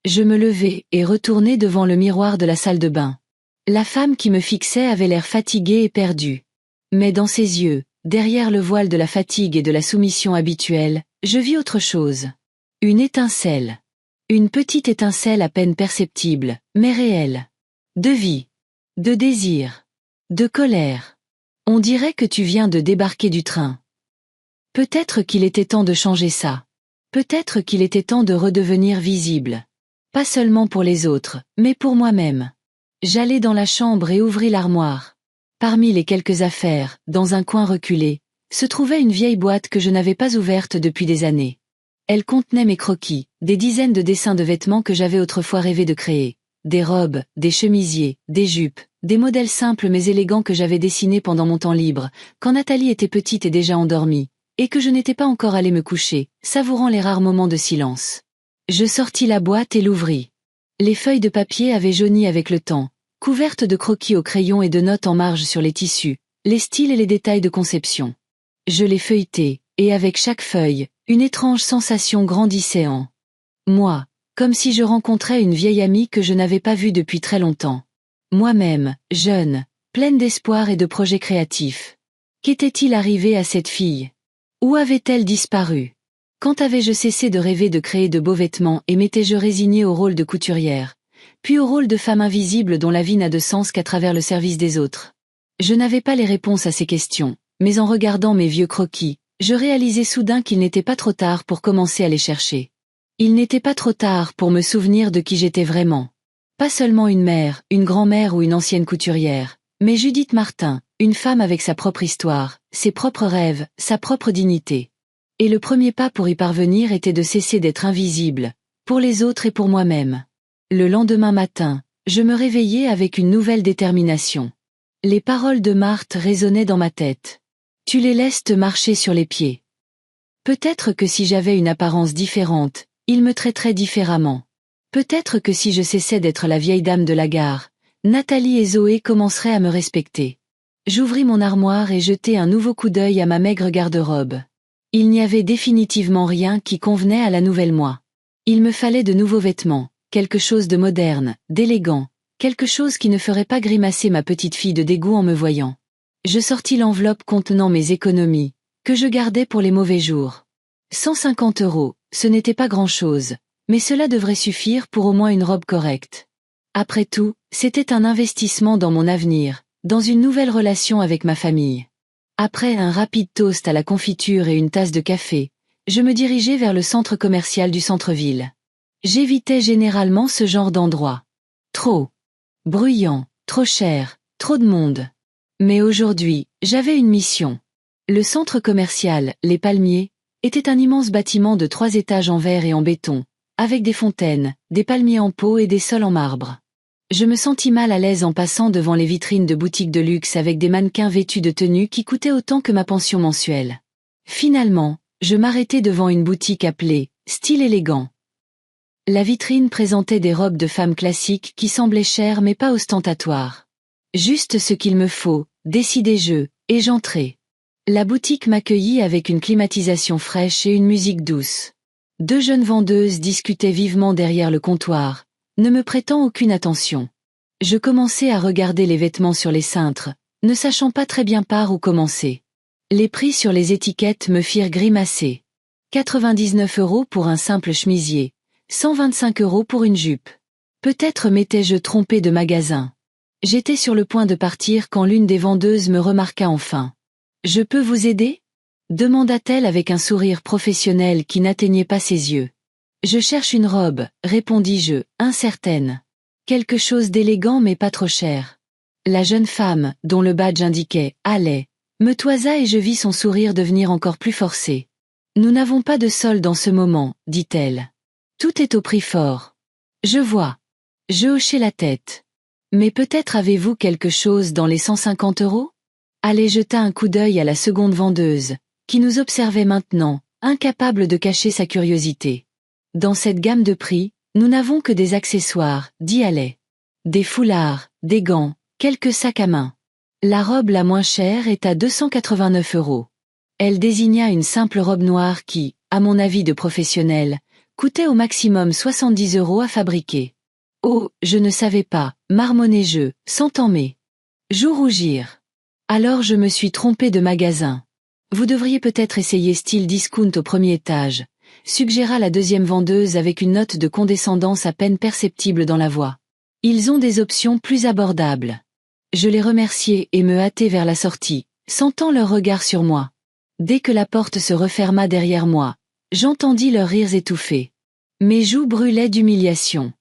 Je me levai et retournai devant le miroir de la salle de bain. La femme qui me fixait avait l'air fatiguée et perdue. Mais dans ses yeux, derrière le voile de la fatigue et de la soumission habituelle, je vis autre chose. Une étincelle. Une petite étincelle à peine perceptible, mais réelle. De vie. De désir. De colère. On dirait que tu viens de débarquer du train. Peut-être qu'il était temps de changer ça. Peut-être qu'il était temps de redevenir visible. Pas seulement pour les autres, mais pour moi-même. J'allai dans la chambre et ouvris l'armoire. Parmi les quelques affaires, dans un coin reculé, se trouvait une vieille boîte que je n'avais pas ouverte depuis des années. Elle contenait mes croquis, des dizaines de dessins de vêtements que j'avais autrefois rêvé de créer. Des robes, des chemisiers, des jupes, des modèles simples mais élégants que j'avais dessinés pendant mon temps libre, quand Nathalie était petite et déjà endormie, et que je n'étais pas encore allé me coucher, savourant les rares moments de silence. Je sortis la boîte et l'ouvris. Les feuilles de papier avaient jauni avec le temps, couvertes de croquis au crayon et de notes en marge sur les tissus, les styles et les détails de conception. Je les feuilletai, et avec chaque feuille, une étrange sensation grandissait en moi, comme si je rencontrais une vieille amie que je n'avais pas vue depuis très longtemps. Moi-même, jeune, pleine d'espoir et de projets créatifs. Qu'était-il arrivé à cette fille? Où avait-elle disparu? Quand avais-je cessé de rêver de créer de beaux vêtements et m'étais-je résignée au rôle de couturière, puis au rôle de femme invisible dont la vie n'a de sens qu'à travers le service des autres? Je n'avais pas les réponses à ces questions, mais en regardant mes vieux croquis, je réalisai soudain qu'il n'était pas trop tard pour commencer à les chercher. Il n'était pas trop tard pour me souvenir de qui j'étais vraiment. Pas seulement une mère, une grand-mère ou une ancienne couturière, mais Judith Martin, une femme avec sa propre histoire, ses propres rêves, sa propre dignité. Et le premier pas pour y parvenir était de cesser d'être invisible, pour les autres et pour moi-même. Le lendemain matin, je me réveillai avec une nouvelle détermination. Les paroles de Marthe résonnaient dans ma tête. Tu les laisses te marcher sur les pieds. Peut-être que si j'avais une apparence différente, ils me traiteraient différemment. Peut-être que si je cessais d'être la vieille dame de la gare, Nathalie et Zoé commenceraient à me respecter. J'ouvris mon armoire et jetai un nouveau coup d'œil à ma maigre garde-robe. Il n'y avait définitivement rien qui convenait à la nouvelle moi. Il me fallait de nouveaux vêtements, quelque chose de moderne, d'élégant, quelque chose qui ne ferait pas grimacer ma petite fille de dégoût en me voyant. Je sortis l'enveloppe contenant mes économies, que je gardais pour les mauvais jours. 150 €, ce n'était pas grand-chose, mais cela devrait suffire pour au moins une robe correcte. Après tout, c'était un investissement dans mon avenir, dans une nouvelle relation avec ma famille. Après un rapide toast à la confiture et une tasse de café, je me dirigeai vers le centre commercial du centre-ville. J'évitais généralement ce genre d'endroit. Trop bruyant, trop cher, trop de monde. Mais aujourd'hui, j'avais une mission. Le centre commercial, Les Palmiers, était un immense bâtiment de 3 étages en verre et en béton, avec des fontaines, des palmiers en pot et des sols en marbre. Je me sentis mal à l'aise en passant devant les vitrines de boutiques de luxe avec des mannequins vêtus de tenues qui coûtaient autant que ma pension mensuelle. Finalement, je m'arrêtai devant une boutique appelée « Style élégant ». La vitrine présentait des robes de femmes classiques qui semblaient chères mais pas ostentatoires. Juste ce qu'il me faut, décidai-je, et j'entrai. La boutique m'accueillit avec une climatisation fraîche et une musique douce. 2 jeunes vendeuses discutaient vivement derrière le comptoir, ne me prêtant aucune attention. Je commençai à regarder les vêtements sur les cintres, ne sachant pas très bien par où commencer. Les prix sur les étiquettes me firent grimacer. 99 € pour un simple chemisier, 125 € pour une jupe. Peut-être m'étais-je trompé de magasin. J'étais sur le point de partir quand l'une des vendeuses me remarqua enfin. « Je peux vous aider ?» demanda-t-elle avec un sourire professionnel qui n'atteignait pas ses yeux. « Je cherche une robe, répondis-je, incertaine. Quelque chose d'élégant mais pas trop cher. » La jeune femme, dont le badge indiquait « Allez », me toisa et je vis son sourire devenir encore plus forcé. « Nous n'avons pas de solde en ce moment, dit-elle. Tout est au prix fort. » Je vois. Je hochai la tête. « Mais peut-être avez-vous quelque chose dans les 150 €? Allez jeta un coup d'œil à la seconde vendeuse, qui nous observait maintenant, incapable de cacher sa curiosité. « Dans cette gamme de prix, nous n'avons que des accessoires, dit Allais. Des foulards, des gants, quelques sacs à main. La robe la moins chère est à 289 €. Elle désigna une simple robe noire qui, à mon avis de professionnel, Coûtait au maximum 70 € à fabriquer. Oh, je ne savais pas, marmonnai-je, sans mais. J'ou rougir. Alors je me suis trompé de magasin. Vous devriez peut-être essayer style discount au premier étage, suggéra la deuxième vendeuse avec une note de condescendance à peine perceptible dans la voix. Ils ont des options plus abordables. Je les remerciai et me hâtai vers la sortie, sentant leur regard sur moi. Dès que la porte se referma derrière moi, j'entendis leurs rires étouffés. Mes joues brûlaient d'humiliation.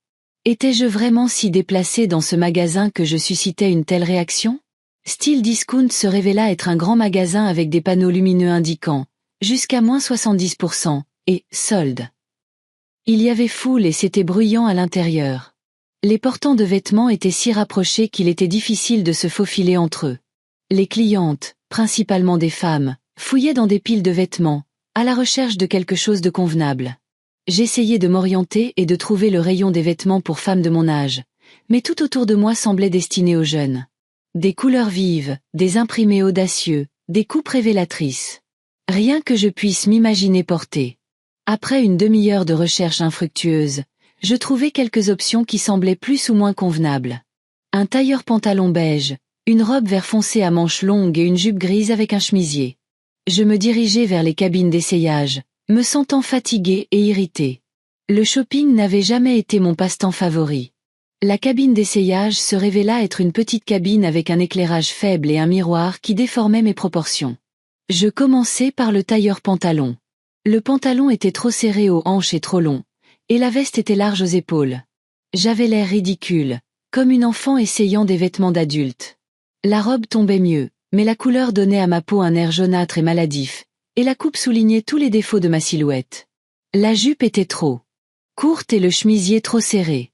Étais-je vraiment si déplacé dans ce magasin que je suscitais une telle réaction? Style Discount se révéla être un grand magasin avec des panneaux lumineux indiquant « jusqu'à moins 70% » et « solde ». Il y avait foule et c'était bruyant à l'intérieur. Les portants de vêtements étaient si rapprochés qu'il était difficile de se faufiler entre eux. Les clientes, principalement des femmes, fouillaient dans des piles de vêtements, à la recherche de quelque chose de convenable. J'essayais de m'orienter et de trouver le rayon des vêtements pour femmes de mon âge, mais tout autour de moi semblait destiné aux jeunes. Des couleurs vives, des imprimés audacieux, des coupes révélatrices. Rien que je puisse m'imaginer porter. Après une demi-heure de recherche infructueuse, je trouvai quelques options qui semblaient plus ou moins convenables. Un tailleur pantalon beige, une robe vert foncé à manches longues et une jupe grise avec un chemisier. Je me dirigeai vers les cabines d'essayage, me sentant fatigué et irrité. Le shopping n'avait jamais été mon passe-temps favori. La cabine d'essayage se révéla être une petite cabine avec un éclairage faible et un miroir qui déformait mes proportions. Je commençai par le tailleur pantalon. Le pantalon était trop serré aux hanches et trop long, et la veste était large aux épaules. J'avais l'air ridicule, comme une enfant essayant des vêtements d'adulte. La robe tombait mieux, mais la couleur donnait à ma peau un air jaunâtre et maladif, et la coupe soulignait tous les défauts de ma silhouette. La jupe était trop courte et le chemisier trop serré.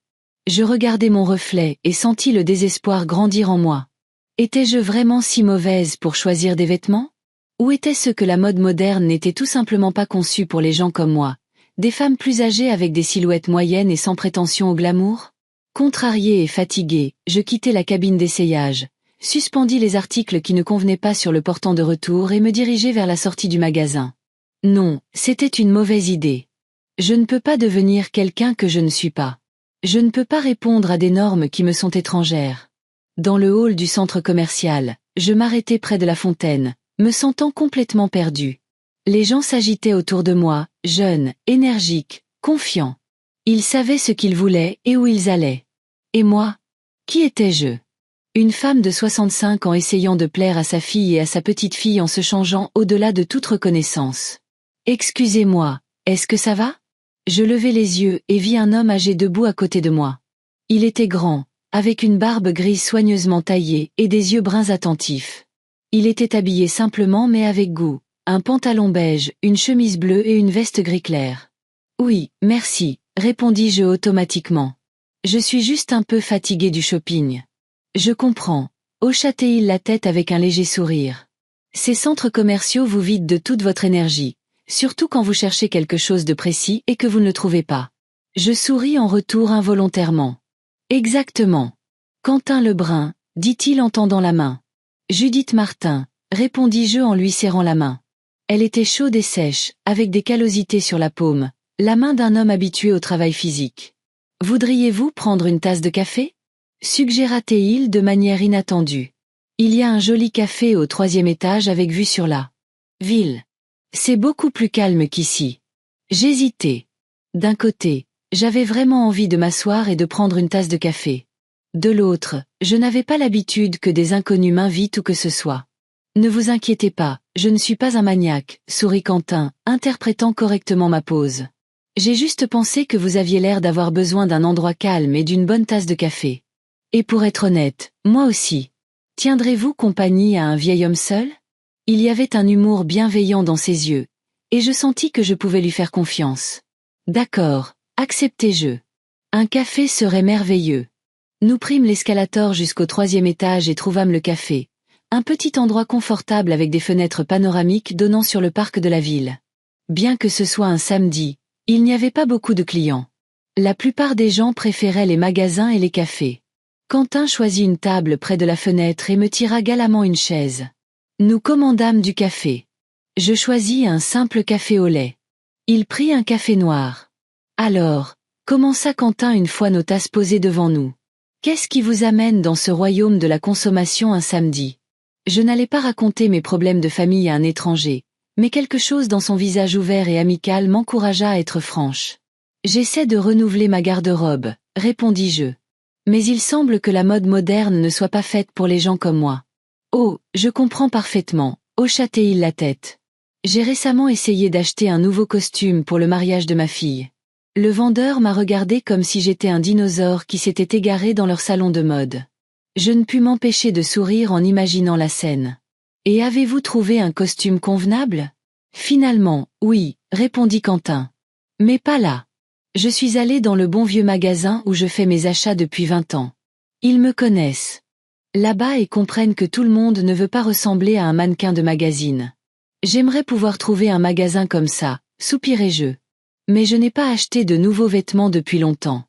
Je regardai mon reflet et sentis le désespoir grandir en moi. Étais-je vraiment si mauvaise pour choisir des vêtements? Ou était-ce que la mode moderne n'était tout simplement pas conçue pour les gens comme moi, des femmes plus âgées avec des silhouettes moyennes et sans prétention au glamour? Contrarié et fatigué, je quittai la cabine d'essayage, suspendis les articles qui ne convenaient pas sur le portant de retour et me dirigeai vers la sortie du magasin. Non, c'était une mauvaise idée. Je ne peux pas devenir quelqu'un que je ne suis pas. Je ne peux pas répondre à des normes qui me sont étrangères. Dans le hall du centre commercial, je m'arrêtai près de la fontaine, me sentant complètement perdu. Les gens s'agitaient autour de moi, jeunes, énergiques, confiants. Ils savaient ce qu'ils voulaient et où ils allaient. Et moi? Qui étais-je? Une femme de 65 ans essayant de plaire à sa fille et à sa petite-fille en se changeant au-delà de toute reconnaissance. Excusez-moi, est-ce que ça va? Je levai les yeux et vis un homme âgé debout à côté de moi. Il était grand, avec une barbe grise soigneusement taillée et des yeux bruns attentifs. Il était habillé simplement mais avec goût, un pantalon beige, une chemise bleue et une veste gris clair. Oui, merci, répondis-je automatiquement. Je suis juste un peu fatigué du shopping. Je comprends, hocha-t-il la tête avec un léger sourire. Ces centres commerciaux vous vident de toute votre énergie. Surtout quand vous cherchez quelque chose de précis et que vous ne le trouvez pas. Je souris en retour involontairement. Exactement. Quentin Lebrun, dit-il en tendant la main. Judith Martin, répondis-je en lui serrant la main. Elle était chaude et sèche, avec des callosités sur la paume, la main d'un homme habitué au travail physique. Voudriez-vous prendre une tasse de café? Suggéra-t-il de manière inattendue. Il y a un joli café au 3e étage avec vue sur la ville. C'est beaucoup plus calme qu'ici. J'hésitais. D'un côté, j'avais vraiment envie de m'asseoir et de prendre une tasse de café. De l'autre, je n'avais pas l'habitude que des inconnus m'invitent ou que ce soit. Ne vous inquiétez pas, je ne suis pas un maniaque, sourit Quentin, interprétant correctement ma pose. J'ai juste pensé que vous aviez l'air d'avoir besoin d'un endroit calme et d'une bonne tasse de café. Et pour être honnête, moi aussi. Tiendrez-vous compagnie à un vieil homme seul? Il y avait un humour bienveillant dans ses yeux, et je sentis que je pouvais lui faire confiance. D'accord, acceptai-je. Un café serait merveilleux. Nous prîmes l'escalator jusqu'au 3e étage et trouvâmes le café, un petit endroit confortable avec des fenêtres panoramiques donnant sur le parc de la ville. Bien que ce soit un samedi, il n'y avait pas beaucoup de clients. La plupart des gens préféraient les magasins et les cafés. Quentin choisit une table près de la fenêtre et me tira galamment une chaise. Nous commandâmes du café. Je choisis un simple café au lait. Il prit un café noir. Alors, commença Quentin une fois nos tasses posées devant nous. Qu'est-ce qui vous amène dans ce royaume de la consommation un samedi? Je n'allais pas raconter mes problèmes de famille à un étranger, mais quelque chose dans son visage ouvert et amical m'encouragea à être franche. J'essaie de renouveler ma garde-robe, répondis-je. Mais il semble que la mode moderne ne soit pas faite pour les gens comme moi. Oh, je comprends parfaitement, hocha-t-il la tête. J'ai récemment essayé d'acheter un nouveau costume pour le mariage de ma fille. Le vendeur m'a regardé comme si j'étais un dinosaure qui s'était égaré dans leur salon de mode. Je ne pus m'empêcher de sourire en imaginant la scène. Et avez-vous trouvé un costume convenable? Finalement, oui, répondit Quentin. Mais pas là. Je suis allé dans le bon vieux magasin où je fais mes achats depuis 20 ans. Ils me connaissent. Là-bas et comprennent que tout le monde ne veut pas ressembler à un mannequin de magazine. J'aimerais pouvoir trouver un magasin comme ça, soupirai-je. Mais je n'ai pas acheté de nouveaux vêtements depuis longtemps.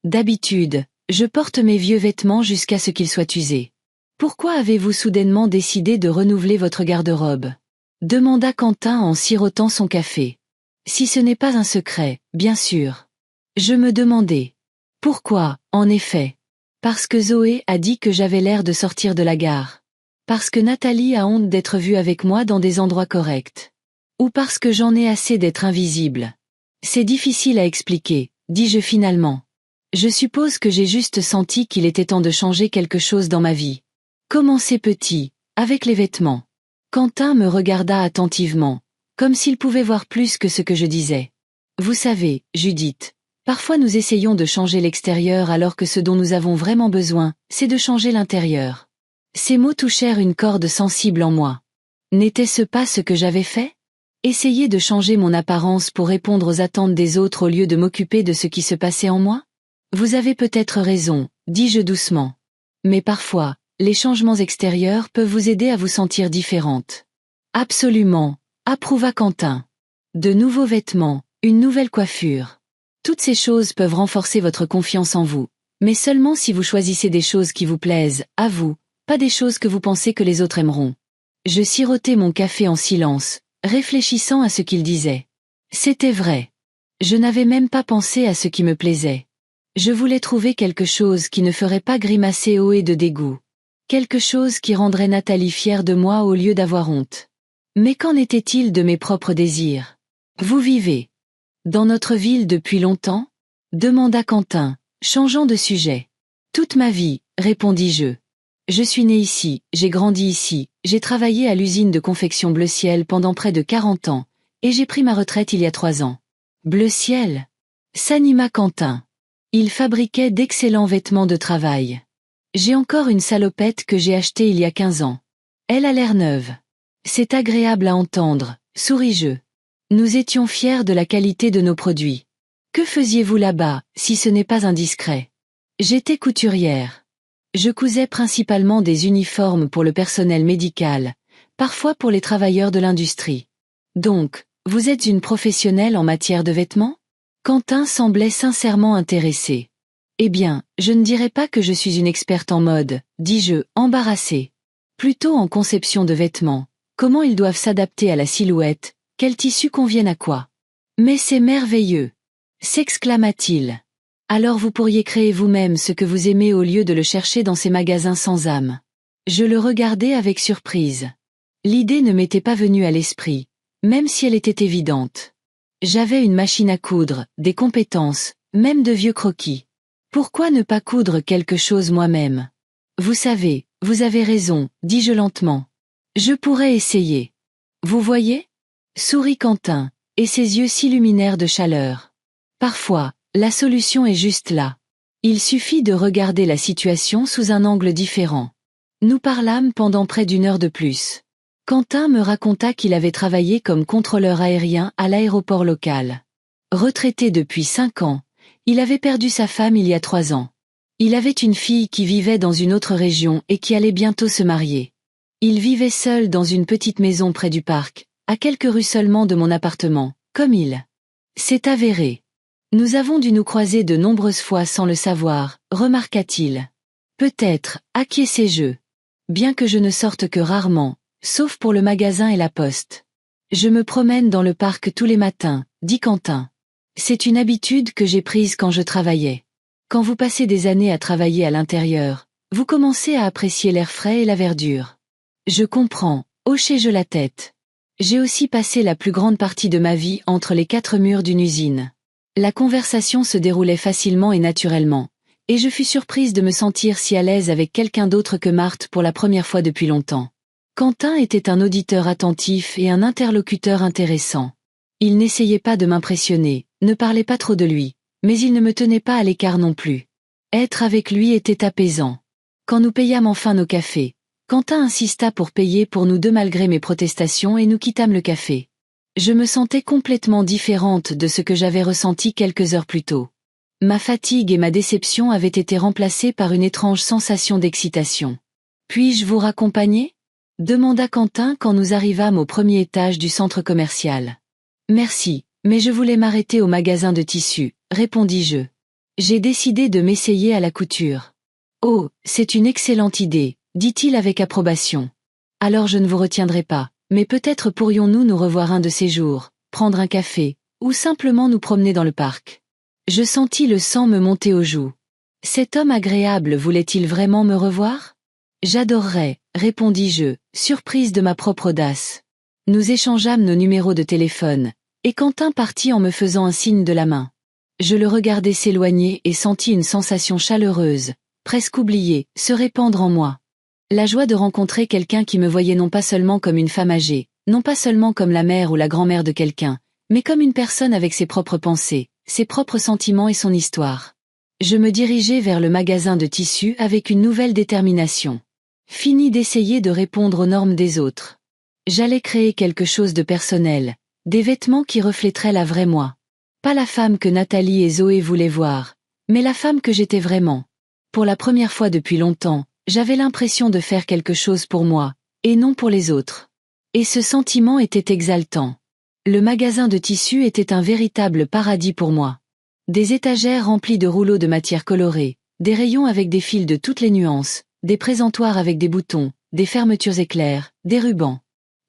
D'habitude, je porte mes vieux vêtements jusqu'à ce qu'ils soient usés. Pourquoi avez-vous soudainement décidé de renouveler votre garde-robe? Demanda Quentin en sirotant son café. Si ce n'est pas un secret, bien sûr. Je me demandais. Pourquoi, en effet? Parce que Zoé a dit que j'avais l'air de sortir de la gare. Parce que Nathalie a honte d'être vue avec moi dans des endroits corrects. Ou parce que j'en ai assez d'être invisible. C'est difficile à expliquer, dis-je finalement. Je suppose que j'ai juste senti qu'il était temps de changer quelque chose dans ma vie. Commencer petit, avec les vêtements. Quentin me regarda attentivement, comme s'il pouvait voir plus que ce que je disais. Vous savez, Judith, parfois nous essayons de changer l'extérieur alors que ce dont nous avons vraiment besoin, c'est de changer l'intérieur. Ces mots touchèrent une corde sensible en moi. N'était-ce pas ce que j'avais fait? Essayer de changer mon apparence pour répondre aux attentes des autres au lieu de m'occuper de ce qui se passait en moi? Vous avez peut-être raison, dis-je doucement. Mais parfois, les changements extérieurs peuvent vous aider à vous sentir différente. Absolument, approuva Quentin. De nouveaux vêtements, une nouvelle coiffure. Toutes ces choses peuvent renforcer votre confiance en vous, mais seulement si vous choisissez des choses qui vous plaisent, à vous, pas des choses que vous pensez que les autres aimeront. Je sirotais mon café en silence, réfléchissant à ce qu'il disait. C'était vrai. Je n'avais même pas pensé à ce qui me plaisait. Je voulais trouver quelque chose qui ne ferait pas grimacer haut et de dégoût. Quelque chose qui rendrait Nathalie fière de moi au lieu d'avoir honte. Mais qu'en était-il de mes propres désirs? Vous vivez dans notre ville depuis longtemps? Demanda Quentin, changeant de sujet. Toute ma vie, répondis-je. Je suis né ici, j'ai grandi ici, j'ai travaillé à l'usine de confection Bleu Ciel pendant près de 40 ans, et j'ai pris ma retraite il y a 3 ans. Bleu Ciel? S'anima Quentin. Il fabriquait d'excellents vêtements de travail. J'ai encore une salopette que j'ai achetée il y a 15 ans. Elle a l'air neuve. C'est agréable à entendre, souris-je. Nous étions fiers de la qualité de nos produits. Que faisiez-vous là-bas, si ce n'est pas indiscret? J'étais couturière. Je cousais principalement des uniformes pour le personnel médical, parfois pour les travailleurs de l'industrie. Donc, vous êtes une professionnelle en matière de vêtements? Quentin semblait sincèrement intéressé. Eh bien, je ne dirais pas que je suis une experte en mode, dis-je, embarrassé. Plutôt en conception de vêtements, comment ils doivent s'adapter à la silhouette, quels tissus conviennent à quoi. Mais c'est merveilleux! S'exclama-t-il. Alors vous pourriez créer vous-même ce que vous aimez au lieu de le chercher dans ces magasins sans âme. Je le regardais avec surprise. L'idée ne m'était pas venue à l'esprit, même si elle était évidente. J'avais une machine à coudre, des compétences, même de vieux croquis. Pourquoi ne pas coudre quelque chose moi-même? Vous savez, vous avez raison, dis-je lentement. Je pourrais essayer. Vous voyez? Sourit Quentin, et ses yeux s'illuminèrent de chaleur. Parfois, la solution est juste là. Il suffit de regarder la situation sous un angle différent. Nous parlâmes pendant près d'1 heure de plus. Quentin me raconta qu'il avait travaillé comme contrôleur aérien à l'aéroport local. Retraité depuis 5 ans, il avait perdu sa femme il y a 3 ans. Il avait une fille qui vivait dans une autre région et qui allait bientôt se marier. Il vivait seul dans une petite maison près du parc, à quelques rues seulement de mon appartement, comme il s'est avéré. Nous avons dû nous croiser de nombreuses fois sans le savoir, remarqua-t-il. Peut-être, acquiesçai-je. Bien que je ne sorte que rarement, sauf pour le magasin et la poste. Je me promène dans le parc tous les matins, dit Quentin. C'est une habitude que j'ai prise quand je travaillais. Quand vous passez des années à travailler à l'intérieur, vous commencez à apprécier l'air frais et la verdure. Je comprends, hochai-je la tête. J'ai aussi passé la plus grande partie de ma vie entre les quatre murs d'une usine. La conversation se déroulait facilement et naturellement, et je fus surprise de me sentir si à l'aise avec quelqu'un d'autre que Marthe pour la première fois depuis longtemps. Quentin était un auditeur attentif et un interlocuteur intéressant. Il n'essayait pas de m'impressionner, ne parlait pas trop de lui, mais il ne me tenait pas à l'écart non plus. Être avec lui était apaisant. Quand nous payâmes enfin nos cafés, Quentin insista pour payer pour nous deux malgré mes protestations et nous quittâmes le café. Je me sentais complètement différente de ce que j'avais ressenti quelques heures plus tôt. Ma fatigue et ma déception avaient été remplacées par une étrange sensation d'excitation. « Puis-je vous raccompagner ?» demanda Quentin quand nous arrivâmes au premier étage du centre commercial. « Merci, mais je voulais m'arrêter au magasin de tissus, » répondis-je. J'ai décidé de m'essayer à la couture. « Oh, c'est une excellente idée, » dit-il avec approbation. « Alors je ne vous retiendrai pas, mais peut-être pourrions-nous nous revoir un de ces jours, prendre un café, ou simplement nous promener dans le parc. » Je sentis le sang me monter aux joues. Cet homme agréable voulait-il vraiment me revoir? J'adorerais, répondis-je, surprise de ma propre audace. Nous échangeâmes nos numéros de téléphone, et Quentin partit en me faisant un signe de la main. Je le regardai s'éloigner et sentis une sensation chaleureuse, presque oubliée, se répandre en moi. La joie de rencontrer quelqu'un qui me voyait non pas seulement comme une femme âgée, non pas seulement comme la mère ou la grand-mère de quelqu'un, mais comme une personne avec ses propres pensées, ses propres sentiments et son histoire. Je me dirigeai vers le magasin de tissus avec une nouvelle détermination. Fini d'essayer de répondre aux normes des autres. J'allais créer quelque chose de personnel, des vêtements qui reflèteraient la vraie moi. Pas la femme que Nathalie et Zoé voulaient voir, mais la femme que j'étais vraiment. Pour la première fois depuis longtemps, j'avais l'impression de faire quelque chose pour moi, et non pour les autres. Et ce sentiment était exaltant. Le magasin de tissus était un véritable paradis pour moi. Des étagères remplies de rouleaux de matière colorée, des rayons avec des fils de toutes les nuances, des présentoirs avec des boutons, des fermetures éclairs, des rubans.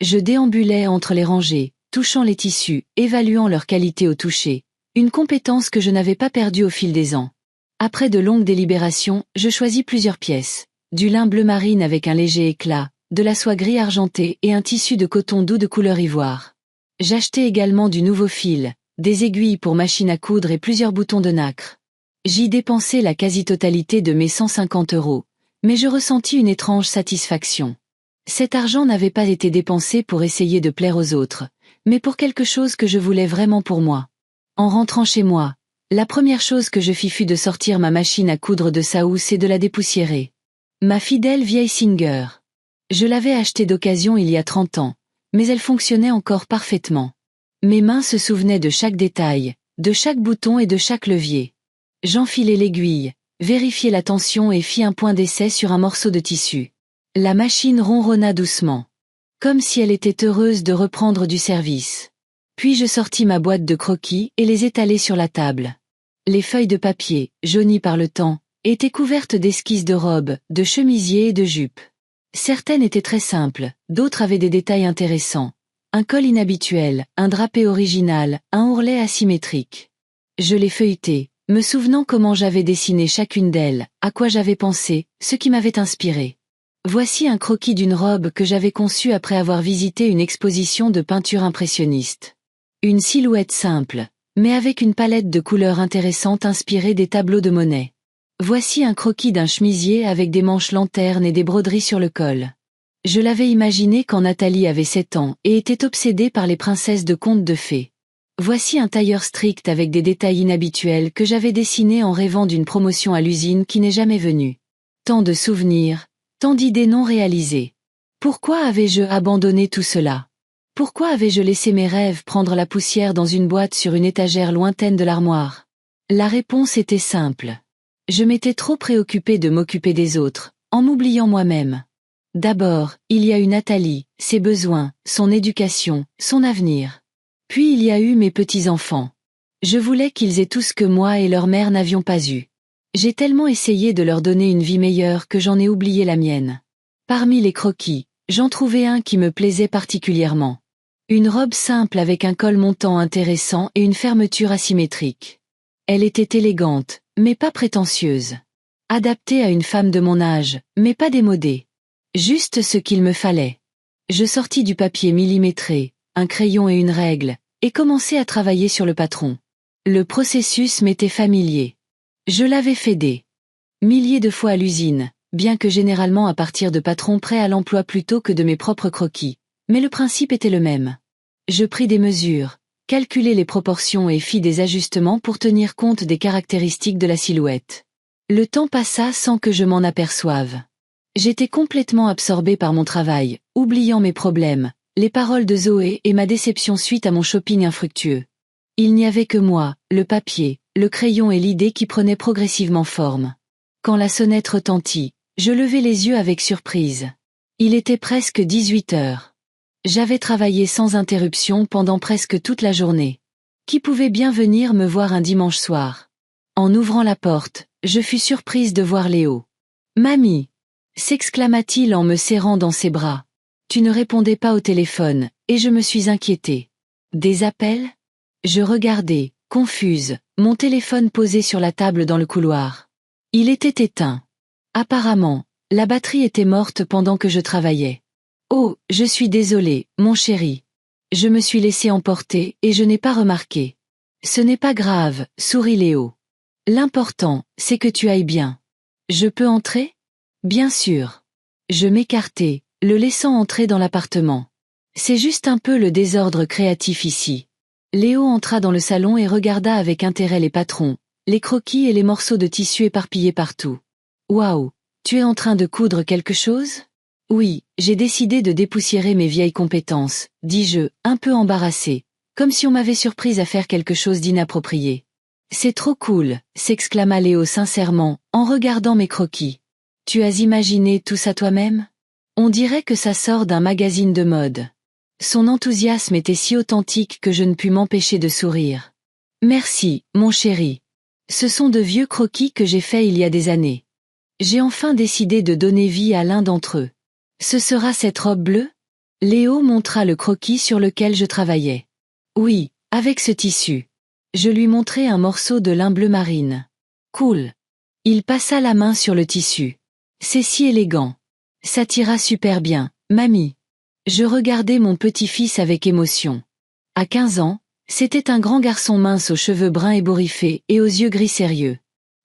Je déambulais entre les rangées, touchant les tissus, évaluant leur qualité au toucher, une compétence que je n'avais pas perdue au fil des ans. Après de longues délibérations, je choisis plusieurs pièces, du lin bleu marine avec un léger éclat, de la soie gris argenté et un tissu de coton doux de couleur ivoire. J'achetai également du nouveau fil, des aiguilles pour machine à coudre et plusieurs boutons de nacre. J'y dépensai la quasi-totalité de mes 150 €, mais je ressentis une étrange satisfaction. Cet argent n'avait pas été dépensé pour essayer de plaire aux autres, mais pour quelque chose que je voulais vraiment pour moi. En rentrant chez moi, la première chose que je fis fut de sortir ma machine à coudre de sa housse et de la dépoussiérer. Ma fidèle vieille Singer. Je l'avais achetée d'occasion il y a 30 ans, mais elle fonctionnait encore parfaitement. Mes mains se souvenaient de chaque détail, de chaque bouton et de chaque levier. J'enfilai l'aiguille, vérifiai la tension et fis un point d'essai sur un morceau de tissu. La machine ronronna doucement. Comme si elle était heureuse de reprendre du service. Puis je sortis ma boîte de croquis et les étalai sur la table. Les feuilles de papier, jaunies par le temps, étaient couvertes d'esquisses de robes, de chemisiers et de jupes. Certaines étaient très simples, d'autres avaient des détails intéressants. Un col inhabituel, un drapé original, un ourlet asymétrique. Je les feuilletai, me souvenant comment j'avais dessiné chacune d'elles, à quoi j'avais pensé, ce qui m'avait inspiré. Voici un croquis d'une robe que j'avais conçue après avoir visité une exposition de peinture impressionniste. Une silhouette simple, mais avec une palette de couleurs intéressantes inspirée des tableaux de Monet. Voici un croquis d'un chemisier avec des manches lanternes et des broderies sur le col. Je l'avais imaginé quand Nathalie avait 7 ans et était obsédée par les princesses de contes de fées. Voici un tailleur strict avec des détails inhabituels que j'avais dessiné en rêvant d'une promotion à l'usine qui n'est jamais venue. Tant de souvenirs, tant d'idées non réalisées. Pourquoi avais-je abandonné tout cela? Pourquoi avais-je laissé mes rêves prendre la poussière dans une boîte sur une étagère lointaine de l'armoire? La réponse était simple. Je m'étais trop préoccupée de m'occuper des autres, en m'oubliant moi-même. D'abord, il y a eu Nathalie, ses besoins, son éducation, son avenir. Puis il y a eu mes petits-enfants. Je voulais qu'ils aient tout ce que moi et leur mère n'avions pas eu. J'ai tellement essayé de leur donner une vie meilleure que j'en ai oublié la mienne. Parmi les croquis, j'en trouvai un qui me plaisait particulièrement. Une robe simple avec un col montant intéressant et une fermeture asymétrique. Elle était élégante, mais pas prétentieuse. Adaptée à une femme de mon âge, mais pas démodée. Juste ce qu'il me fallait. Je sortis du papier millimétré, un crayon et une règle, et commençai à travailler sur le patron. Le processus m'était familier. Je l'avais fait des milliers de fois à l'usine, bien que généralement à partir de patrons prêts à l'emploi plutôt que de mes propres croquis, mais le principe était le même. Je pris des mesures, calculai les proportions et fis des ajustements pour tenir compte des caractéristiques de la silhouette. Le temps passa sans que je m'en aperçoive. J'étais complètement absorbée par mon travail, oubliant mes problèmes, les paroles de Zoé et ma déception suite à mon shopping infructueux. Il n'y avait que moi, le papier, le crayon et l'idée qui prenaient progressivement forme. Quand la sonnette retentit, je levai les yeux avec surprise. Il était presque 18 heures. J'avais travaillé sans interruption pendant presque toute la journée. Qui pouvait bien venir me voir un dimanche soir? En ouvrant la porte, je fus surprise de voir Léo. « Mamie !» s'exclama-t-il en me serrant dans ses bras. Tu ne répondais pas au téléphone, et je me suis inquiétée. Des appels? Je regardais, confuse, mon téléphone posé sur la table dans le couloir. Il était éteint. Apparemment, la batterie était morte pendant que je travaillais. Oh, je suis désolée, mon chéri. Je me suis laissé emporter et je n'ai pas remarqué. Ce n'est pas grave, sourit Léo. L'important, c'est que tu ailles bien. Je peux entrer? Bien sûr. Je m'écartai, le laissant entrer dans l'appartement. C'est juste un peu le désordre créatif ici. Léo entra dans le salon et regarda avec intérêt les patrons, les croquis et les morceaux de tissu éparpillés partout. Waouh, tu es en train de coudre quelque chose? Oui, j'ai décidé de dépoussiérer mes vieilles compétences, dis-je, un peu embarrassé, comme si on m'avait surprise à faire quelque chose d'inapproprié. C'est trop cool, s'exclama Léo sincèrement, en regardant mes croquis. Tu as imaginé tout ça toi-même? On dirait que ça sort d'un magazine de mode. Son enthousiasme était si authentique que je ne pus m'empêcher de sourire. Merci, mon chéri. Ce sont de vieux croquis que j'ai faits il y a des années. J'ai enfin décidé de donner vie à l'un d'entre eux. Ce sera cette robe bleue? Léo montra le croquis sur lequel je travaillais. Oui, avec ce tissu. Je lui montrai un morceau de lin bleu marine. Cool. Il passa la main sur le tissu. C'est si élégant. Ça t'ira super bien, mamie. Je regardais mon petit-fils avec émotion. À 15 ans, c'était un grand garçon mince aux cheveux bruns ébouriffés et aux yeux gris sérieux.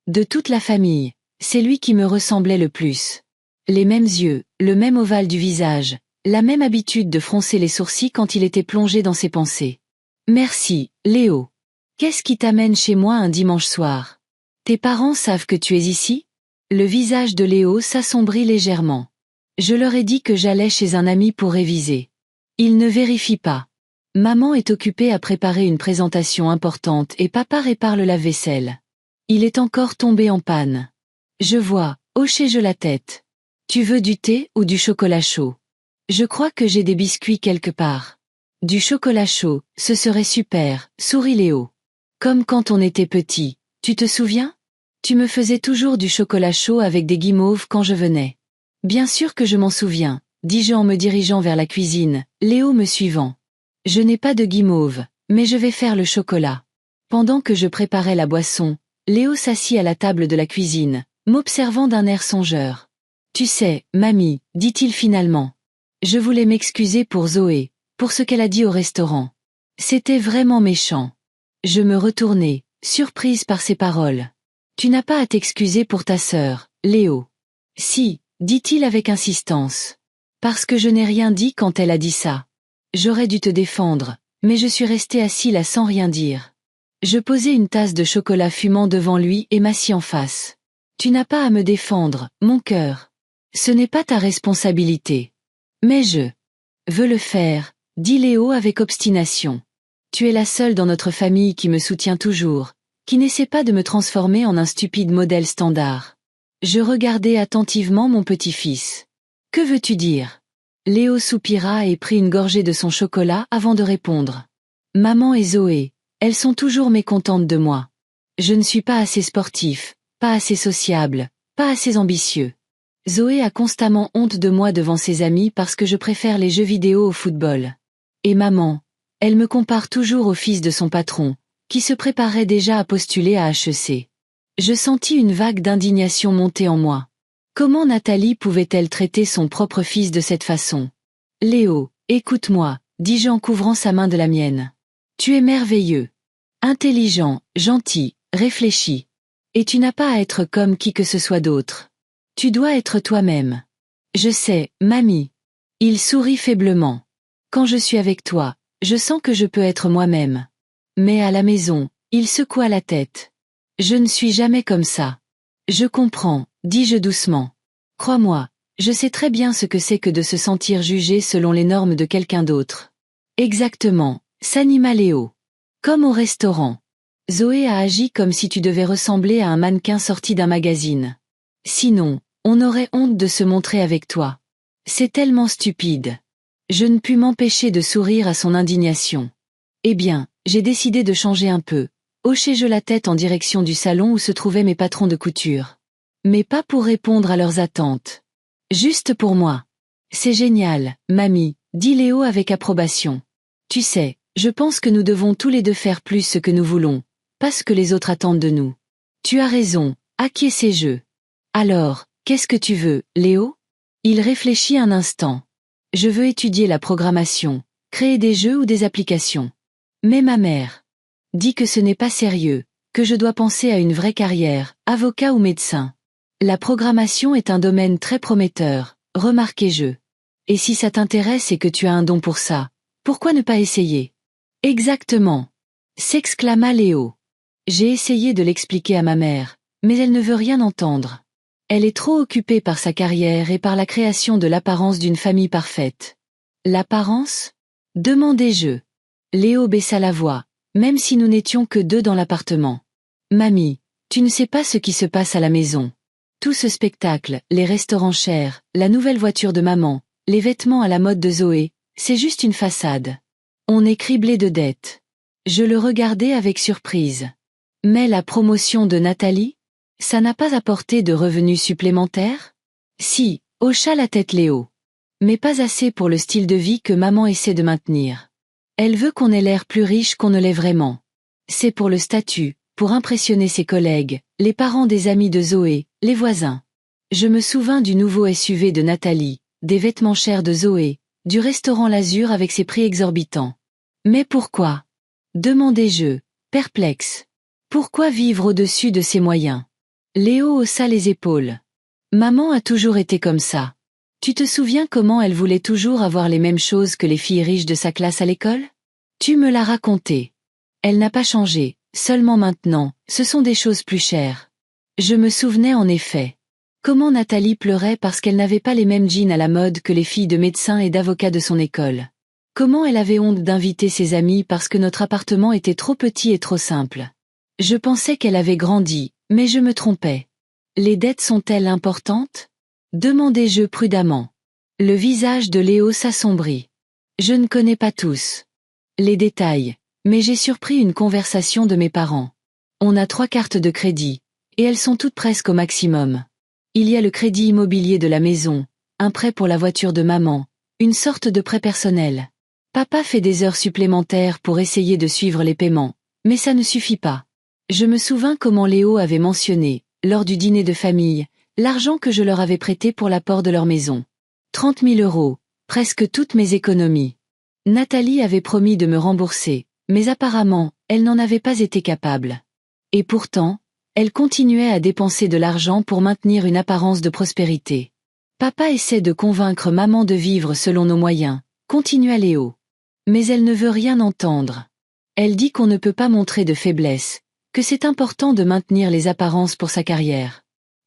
De toute la famille, c'est lui qui me ressemblait le plus. Les mêmes yeux, le même ovale du visage, la même habitude de froncer les sourcils quand il était plongé dans ses pensées. Merci, Léo. Qu'est-ce qui t'amène chez moi un dimanche soir? Tes parents savent que tu es ici? Le visage de Léo s'assombrit légèrement. Je leur ai dit que j'allais chez un ami pour réviser. Ils ne vérifient pas. Maman est occupée à préparer une présentation importante et papa répare le lave-vaisselle. Il est encore tombé en panne. Je vois, hochai-je la tête. Tu veux du thé ou du chocolat chaud? Je crois que j'ai des biscuits quelque part. Du chocolat chaud, ce serait super, sourit Léo. Comme quand on était petit, tu te souviens? Tu me faisais toujours du chocolat chaud avec des guimauves quand je venais. Bien sûr que je m'en souviens, dis-je en me dirigeant vers la cuisine, Léo me suivant. Je n'ai pas de guimauve, mais je vais faire le chocolat. Pendant que je préparais la boisson, Léo s'assit à la table de la cuisine, m'observant d'un air songeur. Tu sais, mamie, dit-il finalement. Je voulais m'excuser pour Zoé, pour ce qu'elle a dit au restaurant. C'était vraiment méchant. Je me retournai, surprise par ses paroles. Tu n'as pas à t'excuser pour ta sœur, Léo. Si, dit-il avec insistance. Parce que je n'ai rien dit quand elle a dit ça. J'aurais dû te défendre, mais je suis resté assis là sans rien dire. Je posai une tasse de chocolat fumant devant lui et m'assis en face. Tu n'as pas à me défendre, mon cœur. Ce n'est pas ta responsabilité. Mais je veux le faire, dit Léo avec obstination. Tu es la seule dans notre famille qui me soutient toujours, qui n'essaie pas de me transformer en un stupide modèle standard. Je regardai attentivement mon petit-fils. Que veux-tu dire? Léo soupira et prit une gorgée de son chocolat avant de répondre. Maman et Zoé, elles sont toujours mécontentes de moi. Je ne suis pas assez sportif, pas assez sociable, pas assez ambitieux. Zoé a constamment honte de moi devant ses amis parce que je préfère les jeux vidéo au football. Et maman, elle me compare toujours au fils de son patron, qui se préparait déjà à postuler à HEC. Je sentis une vague d'indignation monter en moi. Comment Nathalie pouvait-elle traiter son propre fils de cette façon? Léo, écoute-moi, dis-je en couvrant sa main de la mienne. Tu es merveilleux. Intelligent, gentil, réfléchi. Et tu n'as pas à être comme qui que ce soit d'autre. Tu dois être toi-même. Je sais, mamie. Il sourit faiblement. Quand je suis avec toi, je sens que je peux être moi-même. Mais à la maison, il secoua la tête. Je ne suis jamais comme ça. Je comprends, dis-je doucement. Crois-moi, je sais très bien ce que c'est que de se sentir jugé selon les normes de quelqu'un d'autre. Exactement, s'anima Léo. Comme au restaurant. Zoé a agi comme si tu devais ressembler à un mannequin sorti d'un magazine. Sinon, on aurait honte de se montrer avec toi. C'est tellement stupide. Je ne pus m'empêcher de sourire à son indignation. Eh bien, j'ai décidé de changer un peu. Hochai-je la tête en direction du salon où se trouvaient mes patrons de couture. Mais pas pour répondre à leurs attentes. Juste pour moi. C'est génial, mamie, dit Léo avec approbation. Tu sais, je pense que nous devons tous les deux faire plus ce que nous voulons, pas ce que les autres attendent de nous. Tu as raison, acquiesçai-je. Alors, qu'est-ce que tu veux, Léo? Il réfléchit un instant. Je veux étudier la programmation, créer des jeux ou des applications. Mais ma mère dit que ce n'est pas sérieux, que je dois penser à une vraie carrière, avocat ou médecin. La programmation est un domaine très prometteur, remarquai-je. Et si ça t'intéresse et que tu as un don pour ça, pourquoi ne pas essayer? Exactement, s'exclama Léo. J'ai essayé de l'expliquer à ma mère, mais elle ne veut rien entendre. Elle est trop occupée par sa carrière et par la création de l'apparence d'une famille parfaite. L'apparence? Demandai-je. Léo baissa la voix, même si nous n'étions que deux dans l'appartement. Mamie, tu ne sais pas ce qui se passe à la maison. Tout ce spectacle, les restaurants chers, la nouvelle voiture de maman, les vêtements à la mode de Zoé, c'est juste une façade. On est criblé de dettes. Je le regardais avec surprise. Mais la promotion de Nathalie? Ça n'a pas apporté de revenus supplémentaires? Si, hocha la tête Léo. Mais pas assez pour le style de vie que maman essaie de maintenir. Elle veut qu'on ait l'air plus riche qu'on ne l'est vraiment. C'est pour le statut, pour impressionner ses collègues, les parents des amis de Zoé, les voisins. Je me souvins du nouveau SUV de Nathalie, des vêtements chers de Zoé, du restaurant L'Azur avec ses prix exorbitants. Mais pourquoi? Demandai-je, perplexe. Pourquoi vivre au-dessus de ses moyens? Léo haussa les épaules. Maman a toujours été comme ça. Tu te souviens comment elle voulait toujours avoir les mêmes choses que les filles riches de sa classe à l'école? Tu me l'as raconté. Elle n'a pas changé, seulement maintenant, ce sont des choses plus chères. Je me souvenais en effet. Comment Nathalie pleurait parce qu'elle n'avait pas les mêmes jeans à la mode que les filles de médecins et d'avocats de son école. Comment elle avait honte d'inviter ses amis parce que notre appartement était trop petit et trop simple. Je pensais qu'elle avait grandi, mais je me trompais. Les dettes sont-elles importantes? Demandai-je prudemment. Le visage de Léo s'assombrit. Je ne connais pas tous les détails, mais j'ai surpris une conversation de mes parents. On a 3 cartes de crédit, et elles sont toutes presque au maximum. Il y a le crédit immobilier de la maison, un prêt pour la voiture de maman, une sorte de prêt personnel. Papa fait des heures supplémentaires pour essayer de suivre les paiements, mais ça ne suffit pas. Je me souvins comment Léo avait mentionné, lors du dîner de famille, l'argent que je leur avais prêté pour l'apport de leur maison. 30 000 €, presque toutes mes économies. Nathalie avait promis de me rembourser, mais apparemment, elle n'en avait pas été capable. Et pourtant, elle continuait à dépenser de l'argent pour maintenir une apparence de prospérité. Papa essaie de convaincre maman de vivre selon nos moyens, continua Léo. Mais elle ne veut rien entendre. Elle dit qu'on ne peut pas montrer de faiblesse, que c'est important de maintenir les apparences pour sa carrière.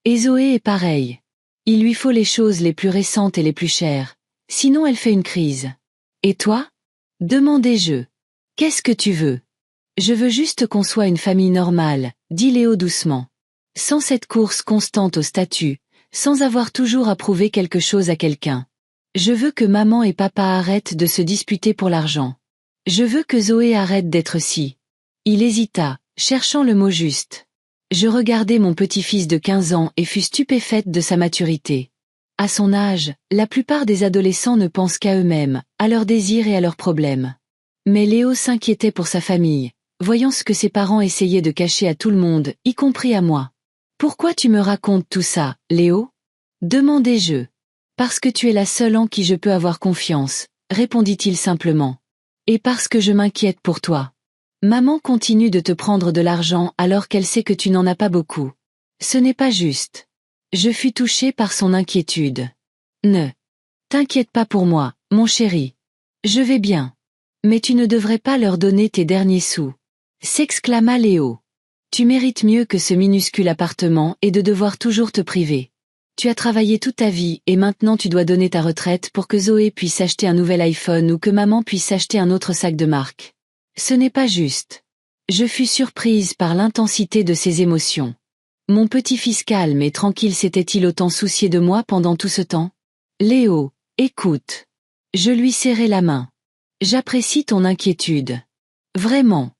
Et Zoé est pareil. Il lui faut les choses les plus récentes et les plus chères, sinon elle fait une crise. Et toi? Demandai-je. Qu'est-ce que tu veux? Je veux juste qu'on soit une famille normale, dit Léo doucement. Sans cette course constante au statut, sans avoir toujours à prouver quelque chose à quelqu'un. Je veux que maman et papa arrêtent de se disputer pour l'argent. Je veux que Zoé arrête d'être si. Il hésita, cherchant le mot juste. Je regardai mon petit-fils de 15 ans et fus stupéfaite de sa maturité. À son âge, la plupart des adolescents ne pensent qu'à eux-mêmes, à leurs désirs et à leurs problèmes. Mais Léo s'inquiétait pour sa famille, voyant ce que ses parents essayaient de cacher à tout le monde, y compris à moi. « Pourquoi tu me racontes tout ça, Léo ?» demandai-je. « Parce que tu es la seule en qui je peux avoir confiance, » répondit-il simplement. « Et parce que je m'inquiète pour toi. Maman continue de te prendre de l'argent alors qu'elle sait que tu n'en as pas beaucoup. Ce n'est pas juste. » Je fus touchée par son inquiétude. « Ne t'inquiète pas pour moi, mon chéri. Je vais bien. Mais tu ne devrais pas leur donner tes derniers sous. » s'exclama Léo. « Tu mérites mieux que ce minuscule appartement et de devoir toujours te priver. Tu as travaillé toute ta vie et maintenant tu dois donner ta retraite pour que Zoé puisse acheter un nouvel iPhone ou que maman puisse acheter un autre sac de marque. Ce n'est pas juste. » Je fus surprise par l'intensité de ses émotions. Mon petit-fils calme et tranquille s'était-il autant soucié de moi pendant tout ce temps? Léo, écoute. Je lui serrai la main. J'apprécie ton inquiétude. Vraiment.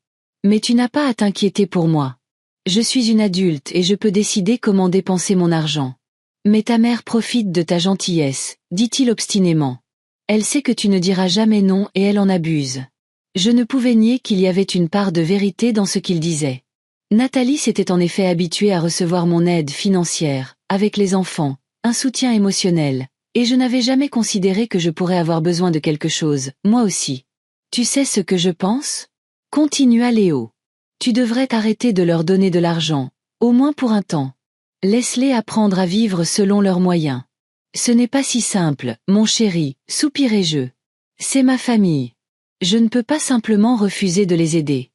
Mais tu n'as pas à t'inquiéter pour moi. Je suis une adulte et je peux décider comment dépenser mon argent. Mais ta mère profite de ta gentillesse, dit-il obstinément. Elle sait que tu ne diras jamais non et elle en abuse. Je ne pouvais nier qu'il y avait une part de vérité dans ce qu'il disait. Nathalie s'était en effet habituée à recevoir mon aide financière, avec les enfants, un soutien émotionnel, et je n'avais jamais considéré que je pourrais avoir besoin de quelque chose, moi aussi. Tu sais ce que je pense? Continua Léo. Tu devrais t'arrêter de leur donner de l'argent, au moins pour un temps. Laisse-les apprendre à vivre selon leurs moyens. Ce n'est pas si simple, mon chéri, soupirai-je. C'est ma famille. Je ne peux pas simplement refuser de les aider.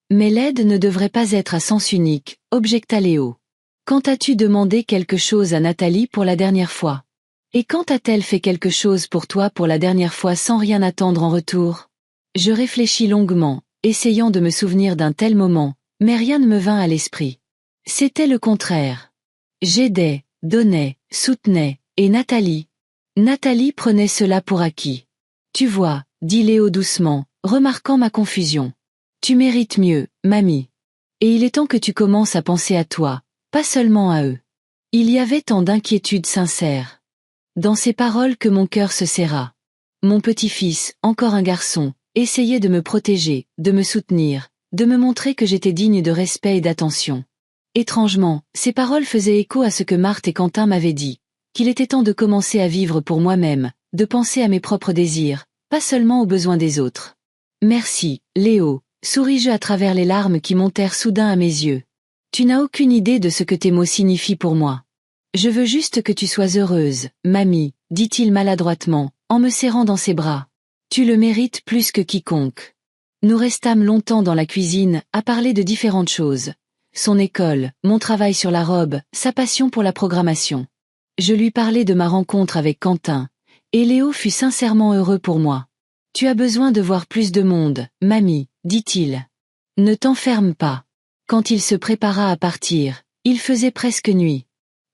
Mais l'aide ne devrait pas être à sens unique, objecta Léo. Quand as-tu demandé quelque chose à Nathalie pour la dernière fois? Et quand a-t-elle fait quelque chose pour toi pour la dernière fois sans rien attendre en retour? Je réfléchis longuement, essayant de me souvenir d'un tel moment, mais rien ne me vint à l'esprit. C'était le contraire. J'aidais, donnais, soutenais, et Nathalie? Nathalie prenait cela pour acquis. Tu vois, dit Léo doucement, remarquant ma confusion. Tu mérites mieux, mamie. Et il est temps que tu commences à penser à toi, pas seulement à eux. Il y avait tant d'inquiétude sincère dans ces paroles que mon cœur se serra. Mon petit-fils, encore un garçon, essayait de me protéger, de me soutenir, de me montrer que j'étais digne de respect et d'attention. Étrangement, ces paroles faisaient écho à ce que Marthe et Quentin m'avaient dit, qu'il était temps de commencer à vivre pour moi-même, de penser à mes propres désirs, pas seulement aux besoins des autres. Merci, Léo. Souris-je à travers les larmes qui montèrent soudain à mes yeux. Tu n'as aucune idée de ce que tes mots signifient pour moi. Je veux juste que tu sois heureuse, mamie, dit-il maladroitement, en me serrant dans ses bras. Tu le mérites plus que quiconque. Nous restâmes longtemps dans la cuisine, à parler de différentes choses. Son école, mon travail sur la robe, sa passion pour la programmation. Je lui parlais de ma rencontre avec Quentin, et Léo fut sincèrement heureux pour moi. Tu as besoin de voir plus de monde, mamie, dit-il. Ne t'enferme pas. Quand il se prépara à partir, il faisait presque nuit.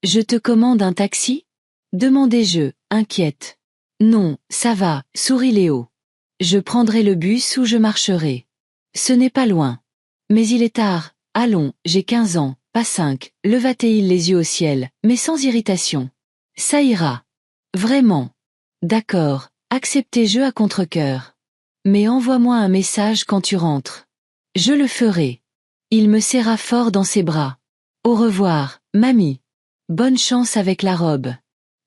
Je te commande un taxi? Demandai-je, inquiète. Non, ça va, sourit Léo. Je prendrai le bus ou je marcherai. Ce n'est pas loin. Mais il est tard, allons, j'ai 15 ans, pas 5, leva-t-il les yeux au ciel, mais sans irritation. Ça ira. Vraiment. D'accord, acceptai-je à contre-cœur. Mais envoie-moi un message quand tu rentres. Je le ferai. Il me serra fort dans ses bras. Au revoir, mamie. Bonne chance avec la robe.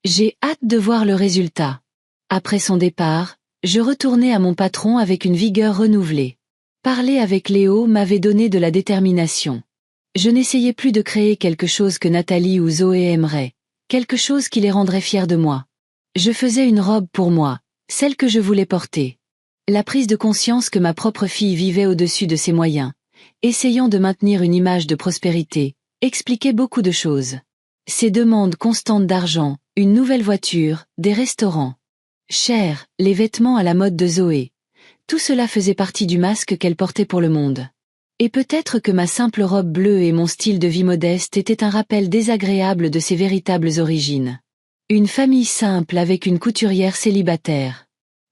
J'ai hâte de voir le résultat. Après son départ, je retournai à mon patron avec une vigueur renouvelée. Parler avec Léo m'avait donné de la détermination. Je n'essayais plus de créer quelque chose que Nathalie ou Zoé aimeraient, quelque chose qui les rendrait fiers de moi. Je faisais une robe pour moi, celle que je voulais porter. La prise de conscience que ma propre fille vivait au-dessus de ses moyens, essayant de maintenir une image de prospérité, expliquait beaucoup de choses. Ces demandes constantes d'argent, une nouvelle voiture, des restaurants. Cher, les vêtements à la mode de Zoé. Tout cela faisait partie du masque qu'elle portait pour le monde. Et peut-être que ma simple robe bleue et mon style de vie modeste étaient un rappel désagréable de ses véritables origines. Une famille simple avec une couturière célibataire.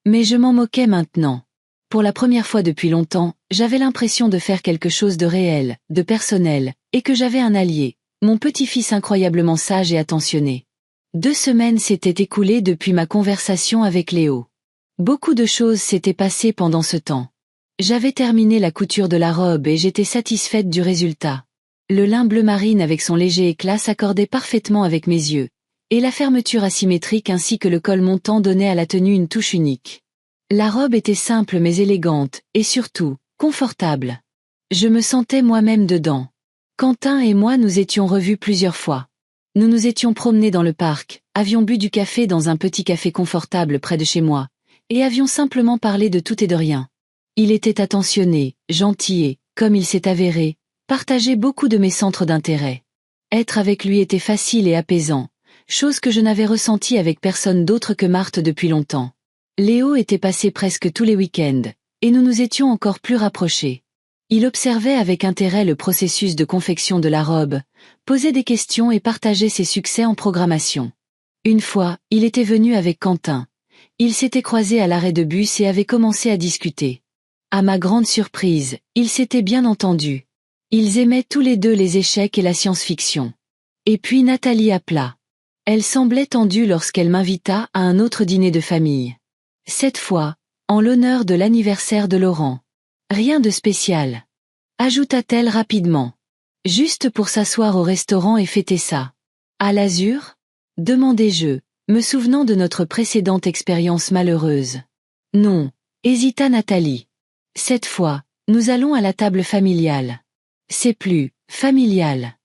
Mais je m'en moquais maintenant. Pour la première fois depuis longtemps, j'avais l'impression de faire quelque chose de réel, de personnel, et que j'avais un allié, mon petit-fils incroyablement sage et attentionné. 2 semaines s'étaient écoulées depuis ma conversation avec Léo. Beaucoup de choses s'étaient passées pendant ce temps. J'avais terminé la couture de la robe et j'étais satisfaite du résultat. Le lin bleu marine avec son léger éclat s'accordait parfaitement avec mes yeux, et la fermeture asymétrique ainsi que le col montant donnaient à la tenue une touche unique. La robe était simple mais élégante, et surtout, confortable. Je me sentais moi-même dedans. Quentin et moi nous étions revus plusieurs fois. Nous nous étions promenés dans le parc, avions bu du café dans un petit café confortable près de chez moi, et avions simplement parlé de tout et de rien. Il était attentionné, gentil et, comme il s'est avéré, partageait beaucoup de mes centres d'intérêt. Être avec lui était facile et apaisant, chose que je n'avais ressentie avec personne d'autre que Marthe depuis longtemps. Léo était passé presque tous les week-ends, et nous nous étions encore plus rapprochés. Il observait avec intérêt le processus de confection de la robe, posait des questions et partageait ses succès en programmation. Une fois, il était venu avec Quentin. Ils s'étaient croisés à l'arrêt de bus et avaient commencé à discuter. À ma grande surprise, ils s'étaient bien entendus. Ils aimaient tous les deux les échecs et la science-fiction. Et puis Nathalie appela. Elle semblait tendue lorsqu'elle m'invita à un autre dîner de famille. Cette fois, en l'honneur de l'anniversaire de Laurent. Rien de spécial. Ajouta-t-elle rapidement. Juste pour s'asseoir au restaurant et fêter ça. À l'Azur ? Demandai-je, me souvenant de notre précédente expérience malheureuse. Non, hésita Nathalie. Cette fois, nous allons à la table familiale. C'est plus familial.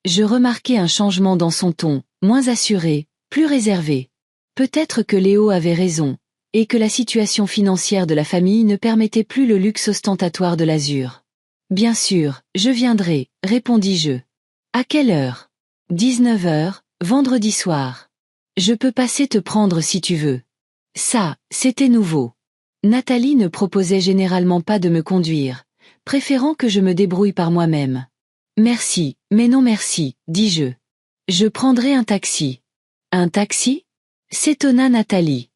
Je remarquai un changement dans son ton, moins assuré, plus réservé. Peut-être que Léo avait raison, et que la situation financière de la famille ne permettait plus le luxe ostentatoire de l'Azur. Bien sûr, je viendrai, répondis-je. À quelle heure ? 19h, vendredi soir. Je peux passer te prendre si tu veux. Ça, c'était nouveau. Nathalie ne proposait généralement pas de me conduire, préférant que je me débrouille par moi-même. Merci, mais non merci, dis-je. Je prendrai un taxi. Un taxi ? S'étonna Nathalie.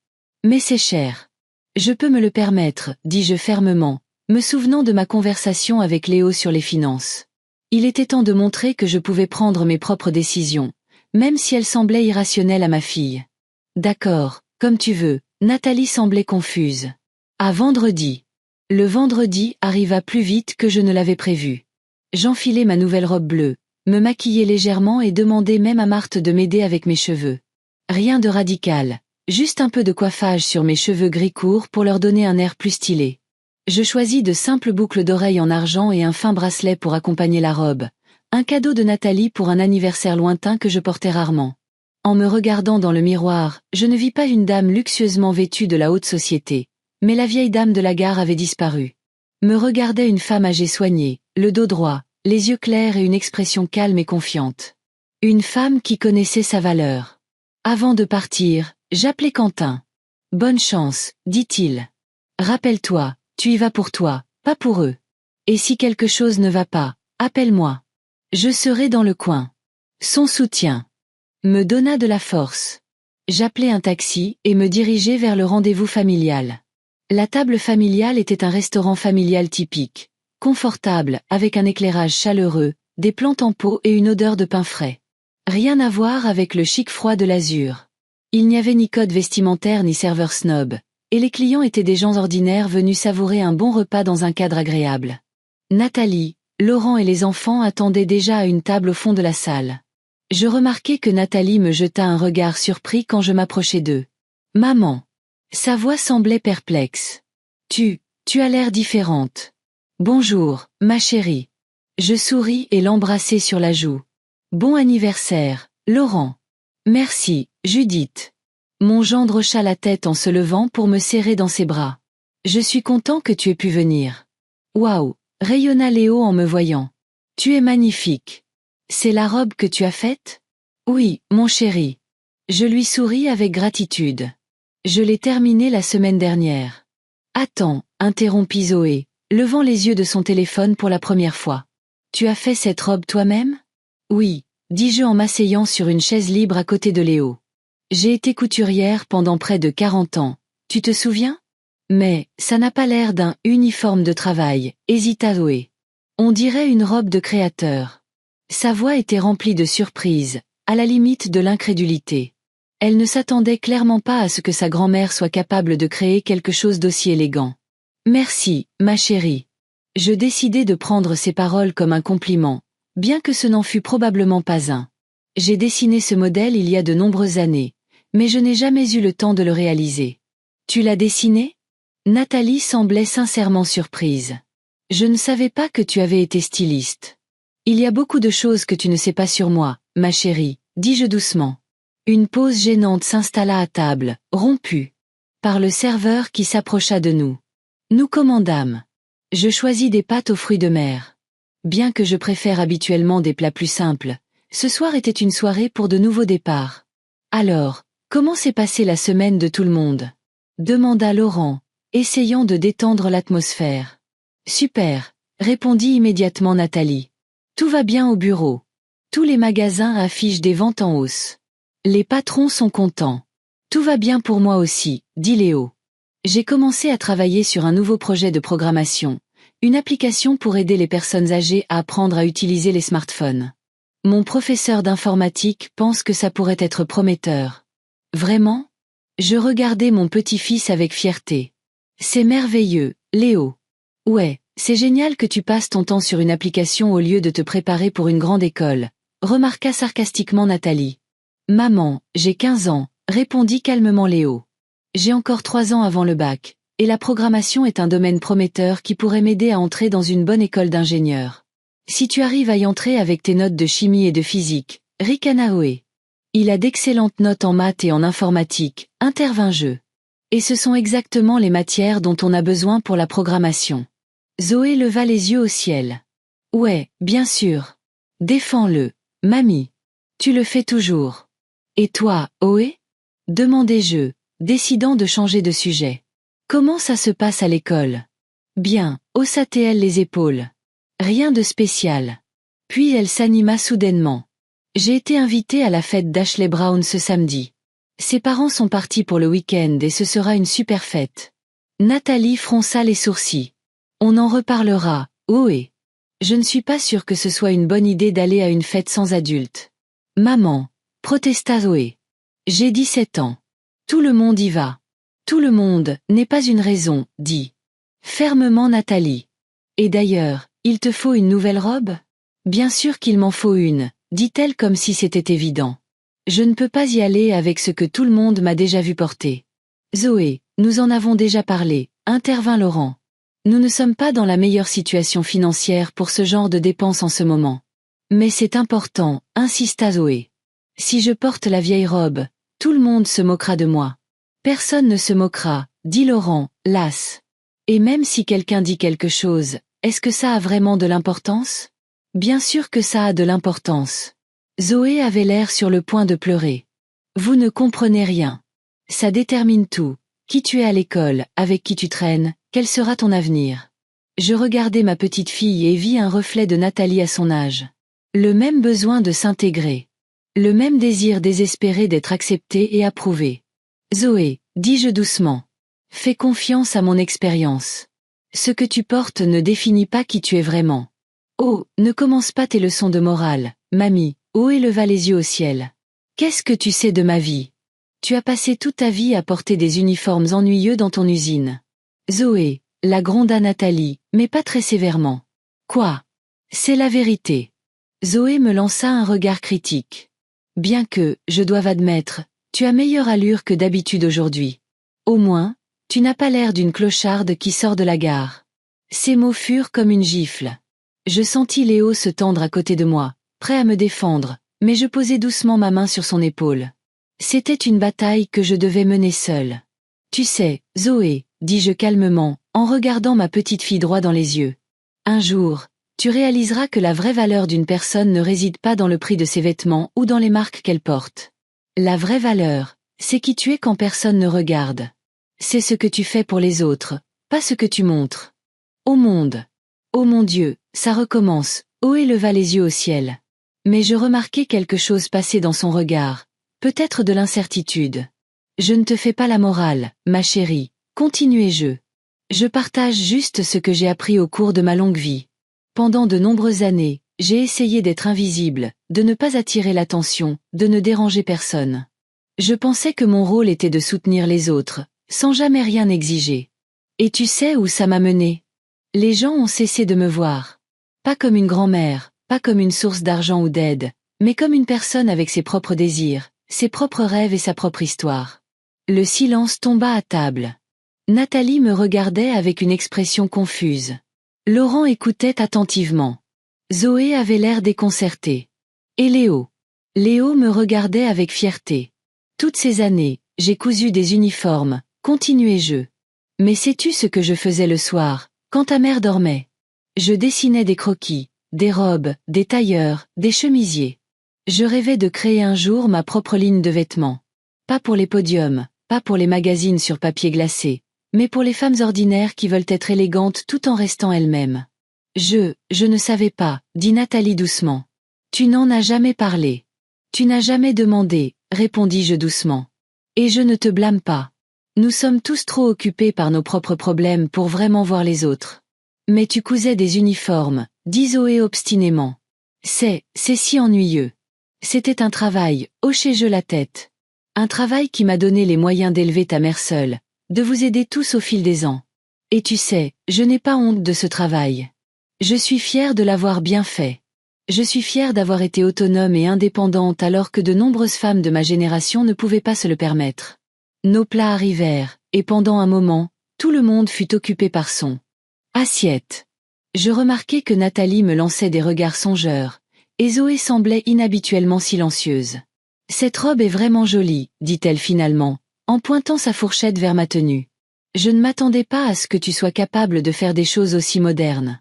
Mais c'est cher. Je peux me le permettre, dis-je fermement, me souvenant de ma conversation avec Léo sur les finances. Il était temps de montrer que je pouvais prendre mes propres décisions, même si elles semblaient irrationnelles à ma fille. D'accord, comme tu veux, Nathalie semblait confuse. À vendredi. Le vendredi arriva plus vite que je ne l'avais prévu. J'enfilai ma nouvelle robe bleue, me maquillai légèrement et demandai même à Marthe de m'aider avec mes cheveux. Rien de radical. Juste un peu de coiffage sur mes cheveux gris courts pour leur donner un air plus stylé. Je choisis de simples boucles d'oreilles en argent et un fin bracelet pour accompagner la robe, un cadeau de Nathalie pour un anniversaire lointain que je portais rarement. En me regardant dans le miroir, je ne vis pas une dame luxueusement vêtue de la haute société, mais la vieille dame de la gare avait disparu. Me regardait une femme âgée soignée, le dos droit, les yeux clairs et une expression calme et confiante. Une femme qui connaissait sa valeur. Avant de partir, j'appelai Quentin. « Bonne chance, dit-il. Rappelle-toi, tu y vas pour toi, pas pour eux. Et si quelque chose ne va pas, appelle-moi. Je serai dans le coin. » Son soutien me donna de la force. J'appelai un taxi et me dirigeai vers le rendez-vous familial. La table familiale était un restaurant familial typique, confortable, avec un éclairage chaleureux, des plantes en pot et une odeur de pain frais. Rien à voir avec le chic froid de l'Azur. Il n'y avait ni code vestimentaire ni serveur snob, et les clients étaient des gens ordinaires venus savourer un bon repas dans un cadre agréable. Nathalie, Laurent et les enfants attendaient déjà à une table au fond de la salle. Je remarquai que Nathalie me jeta un regard surpris quand je m'approchai d'eux. « Maman !» Sa voix semblait perplexe. « Tu as l'air différente. »« Bonjour, ma chérie. » Je souris et l'embrassai sur la joue. « Bon anniversaire, Laurent. » « Merci, Judith. » Mon gendre hocha la tête en se levant pour me serrer dans ses bras. « Je suis content que tu aies pu venir. »« Waouh !» rayonna Léo en me voyant. « Tu es magnifique. C'est la robe que tu as faite ? » « Oui, mon chéri. » Je lui souris avec gratitude. « Je l'ai terminée la semaine dernière. »« Attends, » interrompit Zoé, levant les yeux de son téléphone pour la première fois. « Tu as fait cette robe toi-même ? » « Oui. » dis-je en m'asseyant sur une chaise libre à côté de Léo. J'ai été couturière pendant près de 40 ans, tu te souviens ? Mais, ça n'a pas l'air d'un uniforme de travail, hésita Zoé. On dirait une robe de créateur. Sa voix était remplie de surprise, à la limite de l'incrédulité. Elle ne s'attendait clairement pas à ce que sa grand-mère soit capable de créer quelque chose d'aussi élégant. Merci, ma chérie. Je décidai de prendre ces paroles comme un compliment, bien que ce n'en fût probablement pas un. J'ai dessiné ce modèle il y a de nombreuses années, mais je n'ai jamais eu le temps de le réaliser. Tu l'as dessiné? Nathalie semblait sincèrement surprise. Je ne savais pas que tu avais été styliste. Il y a beaucoup de choses que tu ne sais pas sur moi, ma chérie, dis-je doucement. Une pause gênante s'installa à table, rompue par le serveur qui s'approcha de nous. Nous commandâmes. Je choisis des pâtes aux fruits de mer. Bien que je préfère habituellement des plats plus simples, ce soir était une soirée pour de nouveaux départs. Alors, comment s'est passée la semaine de tout le monde? Demanda Laurent, essayant de détendre l'atmosphère. Super, répondit immédiatement Nathalie. Tout va bien au bureau. Tous les magasins affichent des ventes en hausse. Les patrons sont contents. Tout va bien pour moi aussi, dit Léo. J'ai commencé à travailler sur un nouveau projet de programmation, une application pour aider les personnes âgées à apprendre à utiliser les smartphones. Mon professeur d'informatique pense que ça pourrait être prometteur. Vraiment? Je regardais mon petit-fils avec fierté. C'est merveilleux, Léo. Ouais, c'est génial que tu passes ton temps sur une application au lieu de te préparer pour une grande école, remarqua sarcastiquement Nathalie. Maman, j'ai 15 ans, répondit calmement Léo. J'ai encore 3 ans avant le bac, et la programmation est un domaine prometteur qui pourrait m'aider à entrer dans une bonne école d'ingénieur. Si tu arrives à y entrer avec tes notes de chimie et de physique, ricana Zoé. Il a d'excellentes notes en maths et en informatique, intervint-je. Et ce sont exactement les matières dont on a besoin pour la programmation. Zoé leva les yeux au ciel. Ouais, bien sûr. Défends-le, mamie. Tu le fais toujours. Et toi, Zoé? Demandai-je, décidant de changer de sujet. Comment ça se passe à l'école? Bien, haussa-t-elle les épaules. Rien de spécial. Puis elle s'anima soudainement. J'ai été invitée à la fête d'Ashley Brown ce samedi. Ses parents sont partis pour le week-end et ce sera une super fête. Nathalie fronça les sourcils. On en reparlera, Zoé. Je ne suis pas sûre que ce soit une bonne idée d'aller à une fête sans adultes. Maman, protesta Zoé. J'ai 17 ans. Tout le monde y va. Tout le monde n'est pas une raison, dit fermement Nathalie. Et d'ailleurs, il te faut une nouvelle robe? Bien sûr qu'il m'en faut une, dit-elle comme si c'était évident. Je ne peux pas y aller avec ce que tout le monde m'a déjà vu porter. Zoé, nous en avons déjà parlé, intervint Laurent. Nous ne sommes pas dans la meilleure situation financière pour ce genre de dépenses en ce moment. Mais c'est important, insista Zoé. Si je porte la vieille robe, tout le monde se moquera de moi. Personne ne se moquera, dit Laurent, las. Et même si quelqu'un dit quelque chose, est-ce que ça a vraiment de l'importance? Bien sûr que ça a de l'importance. Zoé avait l'air sur le point de pleurer. Vous ne comprenez rien. Ça détermine tout, qui tu es à l'école, avec qui tu traînes, quel sera ton avenir. Je regardai ma petite fille et vis un reflet de Nathalie à son âge. Le même besoin de s'intégrer. Le même désir désespéré d'être acceptée et approuvée. Zoé, dis-je doucement. Fais confiance à mon expérience. Ce que tu portes ne définit pas qui tu es vraiment. Oh, ne commence pas tes leçons de morale, mamie, Zoé leva les yeux au ciel. Qu'est-ce que tu sais de ma vie? Tu as passé toute ta vie à porter des uniformes ennuyeux dans ton usine. Zoé, la gronda Nathalie, mais pas très sévèrement. Quoi? C'est la vérité. Zoé me lança un regard critique. Bien que, je doive admettre, tu as meilleure allure que d'habitude aujourd'hui. Au moins, tu n'as pas l'air d'une clocharde qui sort de la gare. Ces mots furent comme une gifle. Je sentis Léo se tendre à côté de moi, prêt à me défendre, mais je posai doucement ma main sur son épaule. C'était une bataille que je devais mener seule. Tu sais, Zoé, dis-je calmement, en regardant ma petite fille droit dans les yeux. Un jour, tu réaliseras que la vraie valeur d'une personne ne réside pas dans le prix de ses vêtements ou dans les marques qu'elle porte. La vraie valeur, c'est qui tu es quand personne ne regarde. C'est ce que tu fais pour les autres, pas ce que tu montres. Au monde. Oh mon Dieu, ça recommence, Zoé leva les yeux au ciel. Mais je remarquai quelque chose passer dans son regard, peut-être de l'incertitude. Je ne te fais pas la morale, ma chérie, continuai-je. Je partage juste ce que j'ai appris au cours de ma longue vie. Pendant de nombreuses années, j'ai essayé d'être invisible, de ne pas attirer l'attention, de ne déranger personne. Je pensais que mon rôle était de soutenir les autres, sans jamais rien exiger. Et tu sais où ça m'a mené? Les gens ont cessé de me voir. Pas comme une grand-mère, pas comme une source d'argent ou d'aide, mais comme une personne avec ses propres désirs, ses propres rêves et sa propre histoire. Le silence tomba à table. Nathalie me regardait avec une expression confuse. Laurent écoutait attentivement. Zoé avait l'air déconcertée. Et Léo? Léo me regardait avec fierté. Toutes ces années, j'ai cousu des uniformes, continuai-je. Mais sais-tu ce que je faisais le soir, quand ta mère dormait? Je dessinais des croquis, des robes, des tailleurs, des chemisiers. Je rêvais de créer un jour ma propre ligne de vêtements. Pas pour les podiums, pas pour les magazines sur papier glacé, mais pour les femmes ordinaires qui veulent être élégantes tout en restant elles-mêmes. Je ne savais pas, dit Nathalie doucement. Tu n'en as jamais parlé. Tu n'as jamais demandé, répondis-je doucement. Et je ne te blâme pas. Nous sommes tous trop occupés par nos propres problèmes pour vraiment voir les autres. Mais tu cousais des uniformes, dit Zoé obstinément. C'est si ennuyeux. C'était un travail, hochai-je la tête. Un travail qui m'a donné les moyens d'élever ta mère seule, de vous aider tous au fil des ans. Et tu sais, je n'ai pas honte de ce travail. Je suis fière de l'avoir bien fait. Je suis fière d'avoir été autonome et indépendante alors que de nombreuses femmes de ma génération ne pouvaient pas se le permettre. Nos plats arrivèrent, et pendant un moment, tout le monde fut occupé par son assiette. Je remarquai que Nathalie me lançait des regards songeurs, et Zoé semblait inhabituellement silencieuse. « Cette robe est vraiment jolie, dit-elle finalement, en pointant sa fourchette vers ma tenue. Je ne m'attendais pas à ce que tu sois capable de faire des choses aussi modernes.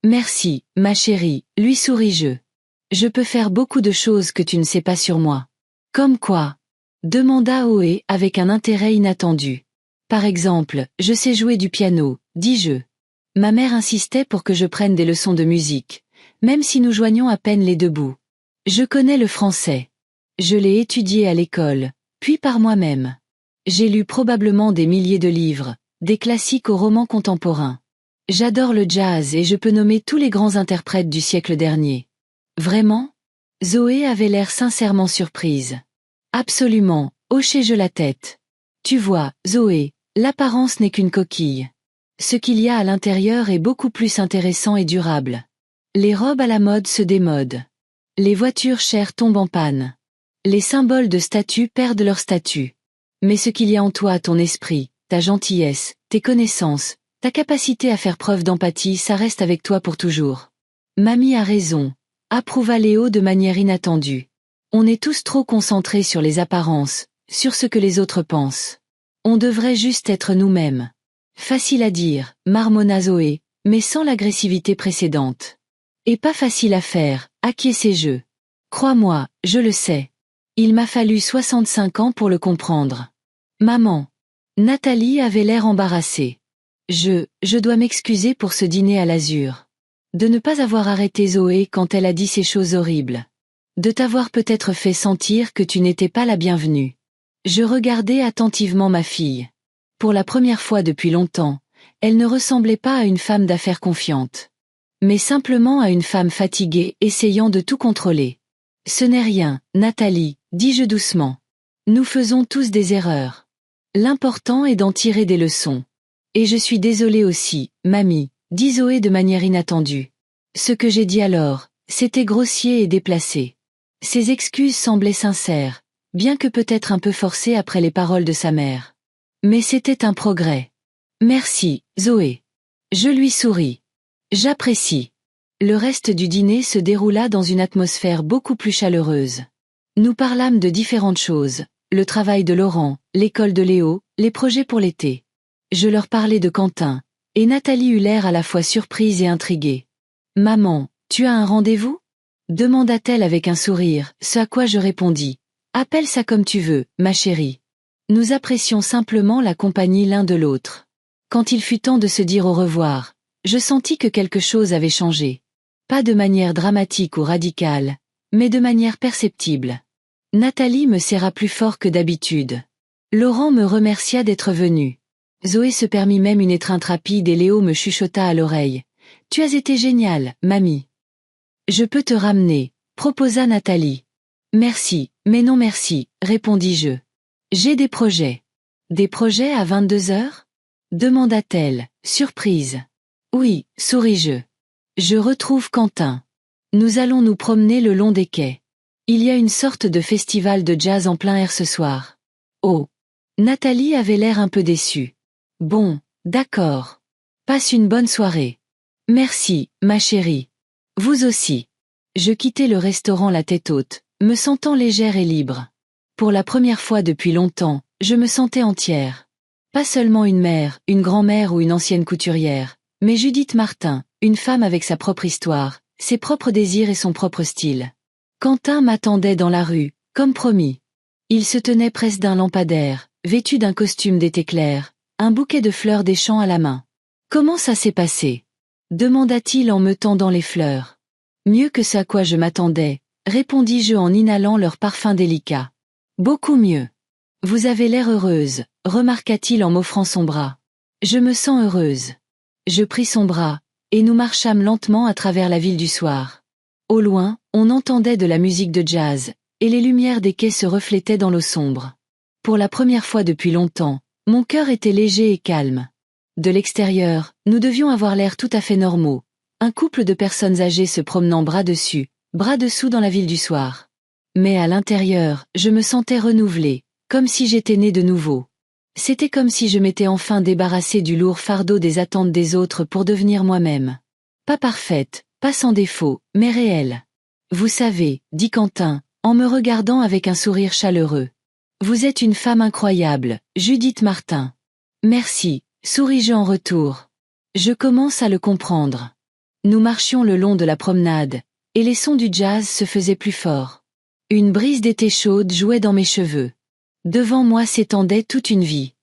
Merci, ma chérie, lui souris-je. Je peux faire beaucoup de choses que tu ne sais pas sur moi. Comme quoi? Demanda Zoé avec un intérêt inattendu. Par exemple, je sais jouer du piano, dis-je. Ma mère insistait pour que je prenne des leçons de musique, même si nous joignions à peine les deux bouts. Je connais le français. Je l'ai étudié à l'école, puis par moi-même. J'ai lu probablement des milliers de livres, des classiques aux romans contemporains. J'adore le jazz et je peux nommer tous les grands interprètes du siècle dernier. Vraiment? Zoé avait l'air sincèrement surprise. Absolument, hochai-je la tête. Tu vois, Zoé, l'apparence n'est qu'une coquille. Ce qu'il y a à l'intérieur est beaucoup plus intéressant et durable. Les robes à la mode se démodent. Les voitures chères tombent en panne. Les symboles de statut perdent leur statut. Mais ce qu'il y a en toi, ton esprit, ta gentillesse, tes connaissances, ta capacité à faire preuve d'empathie, ça reste avec toi pour toujours. Mamie a raison, approuva Léo de manière inattendue. On est tous trop concentrés sur les apparences, sur ce que les autres pensent. On devrait juste être nous-mêmes. Facile à dire, marmonna Zoé, mais sans l'agressivité précédente. Et pas facile à faire, acquiesçai-je. Crois-moi, je le sais. Il m'a fallu 65 ans pour le comprendre. Maman. Nathalie avait l'air embarrassée. Je dois m'excuser pour ce dîner à l'azur. De ne pas avoir arrêté Zoé quand elle a dit ces choses horribles. De t'avoir peut-être fait sentir que tu n'étais pas la bienvenue. Je regardais attentivement ma fille. Pour la première fois depuis longtemps, elle ne ressemblait pas à une femme d'affaires confiante. Mais simplement à une femme fatiguée essayant de tout contrôler. Ce n'est rien, Nathalie, dis-je doucement. Nous faisons tous des erreurs. L'important est d'en tirer des leçons. Et je suis désolée aussi, mamie, dit Zoé de manière inattendue. Ce que j'ai dit alors, c'était grossier et déplacé. Ses excuses semblaient sincères, bien que peut-être un peu forcées après les paroles de sa mère. Mais c'était un progrès. Merci, Zoé. Je lui souris. J'apprécie. Le reste du dîner se déroula dans une atmosphère beaucoup plus chaleureuse. Nous parlâmes de différentes choses, le travail de Laurent, l'école de Léo, les projets pour l'été. Je leur parlais de Quentin, et Nathalie eut l'air à la fois surprise et intriguée. « Maman, tu as un rendez-vous » demanda-t-elle avec un sourire, ce à quoi je répondis. « Appelle ça comme tu veux, ma chérie. » Nous apprécions simplement la compagnie l'un de l'autre. Quand il fut temps de se dire au revoir, je sentis que quelque chose avait changé. Pas de manière dramatique ou radicale, mais de manière perceptible. Nathalie me serra plus fort que d'habitude. Laurent me remercia d'être venu. Zoé se permit même une étreinte rapide et Léo me chuchota à l'oreille. « Tu as été géniale, mamie. »« Je peux te ramener, » proposa Nathalie. « Merci, mais non merci, répondis-je. J'ai des projets. Des projets à 22 heures? Demanda-t-elle, surprise. Oui, souris-je. Je retrouve Quentin. Nous allons nous promener le long des quais. Il y a une sorte de festival de jazz en plein air ce soir. Oh. Nathalie avait l'air un peu déçue. Bon, d'accord. Passe une bonne soirée. Merci, ma chérie. Vous aussi. Je quittai le restaurant la tête haute, me sentant légère et libre. Pour la première fois depuis longtemps, je me sentais entière. Pas seulement une mère, une grand-mère ou une ancienne couturière, mais Judith Martin, une femme avec sa propre histoire, ses propres désirs et son propre style. Quentin m'attendait dans la rue, comme promis. Il se tenait près d'un lampadaire, vêtu d'un costume d'été clair, un bouquet de fleurs des champs à la main. Comment ça s'est passé? Demanda-t-il en me tendant les fleurs. Mieux que ce à quoi je m'attendais, répondis-je en inhalant leur parfum délicat. Beaucoup mieux. Vous avez l'air heureuse, remarqua-t-il en m'offrant son bras. Je me sens heureuse. Je pris son bras, et nous marchâmes lentement à travers la ville du soir. Au loin, on entendait de la musique de jazz, et les lumières des quais se reflétaient dans l'eau sombre. Pour la première fois depuis longtemps, mon cœur était léger et calme. De l'extérieur, nous devions avoir l'air tout à fait normaux, un couple de personnes âgées se promenant bras dessus, bras dessous dans la ville du soir. Mais à l'intérieur, je me sentais renouvelée, comme si j'étais née de nouveau. C'était comme si je m'étais enfin débarrassée du lourd fardeau des attentes des autres pour devenir moi-même. Pas parfaite, pas sans défaut, mais réelle. Vous savez, dit Quentin, en me regardant avec un sourire chaleureux. Vous êtes une femme incroyable, Judith Martin. Merci, souris-je en retour. Je commence à le comprendre. Nous marchions le long de la promenade, et les sons du jazz se faisaient plus forts. Une brise d'été chaude jouait dans mes cheveux. Devant moi s'étendait toute une vie.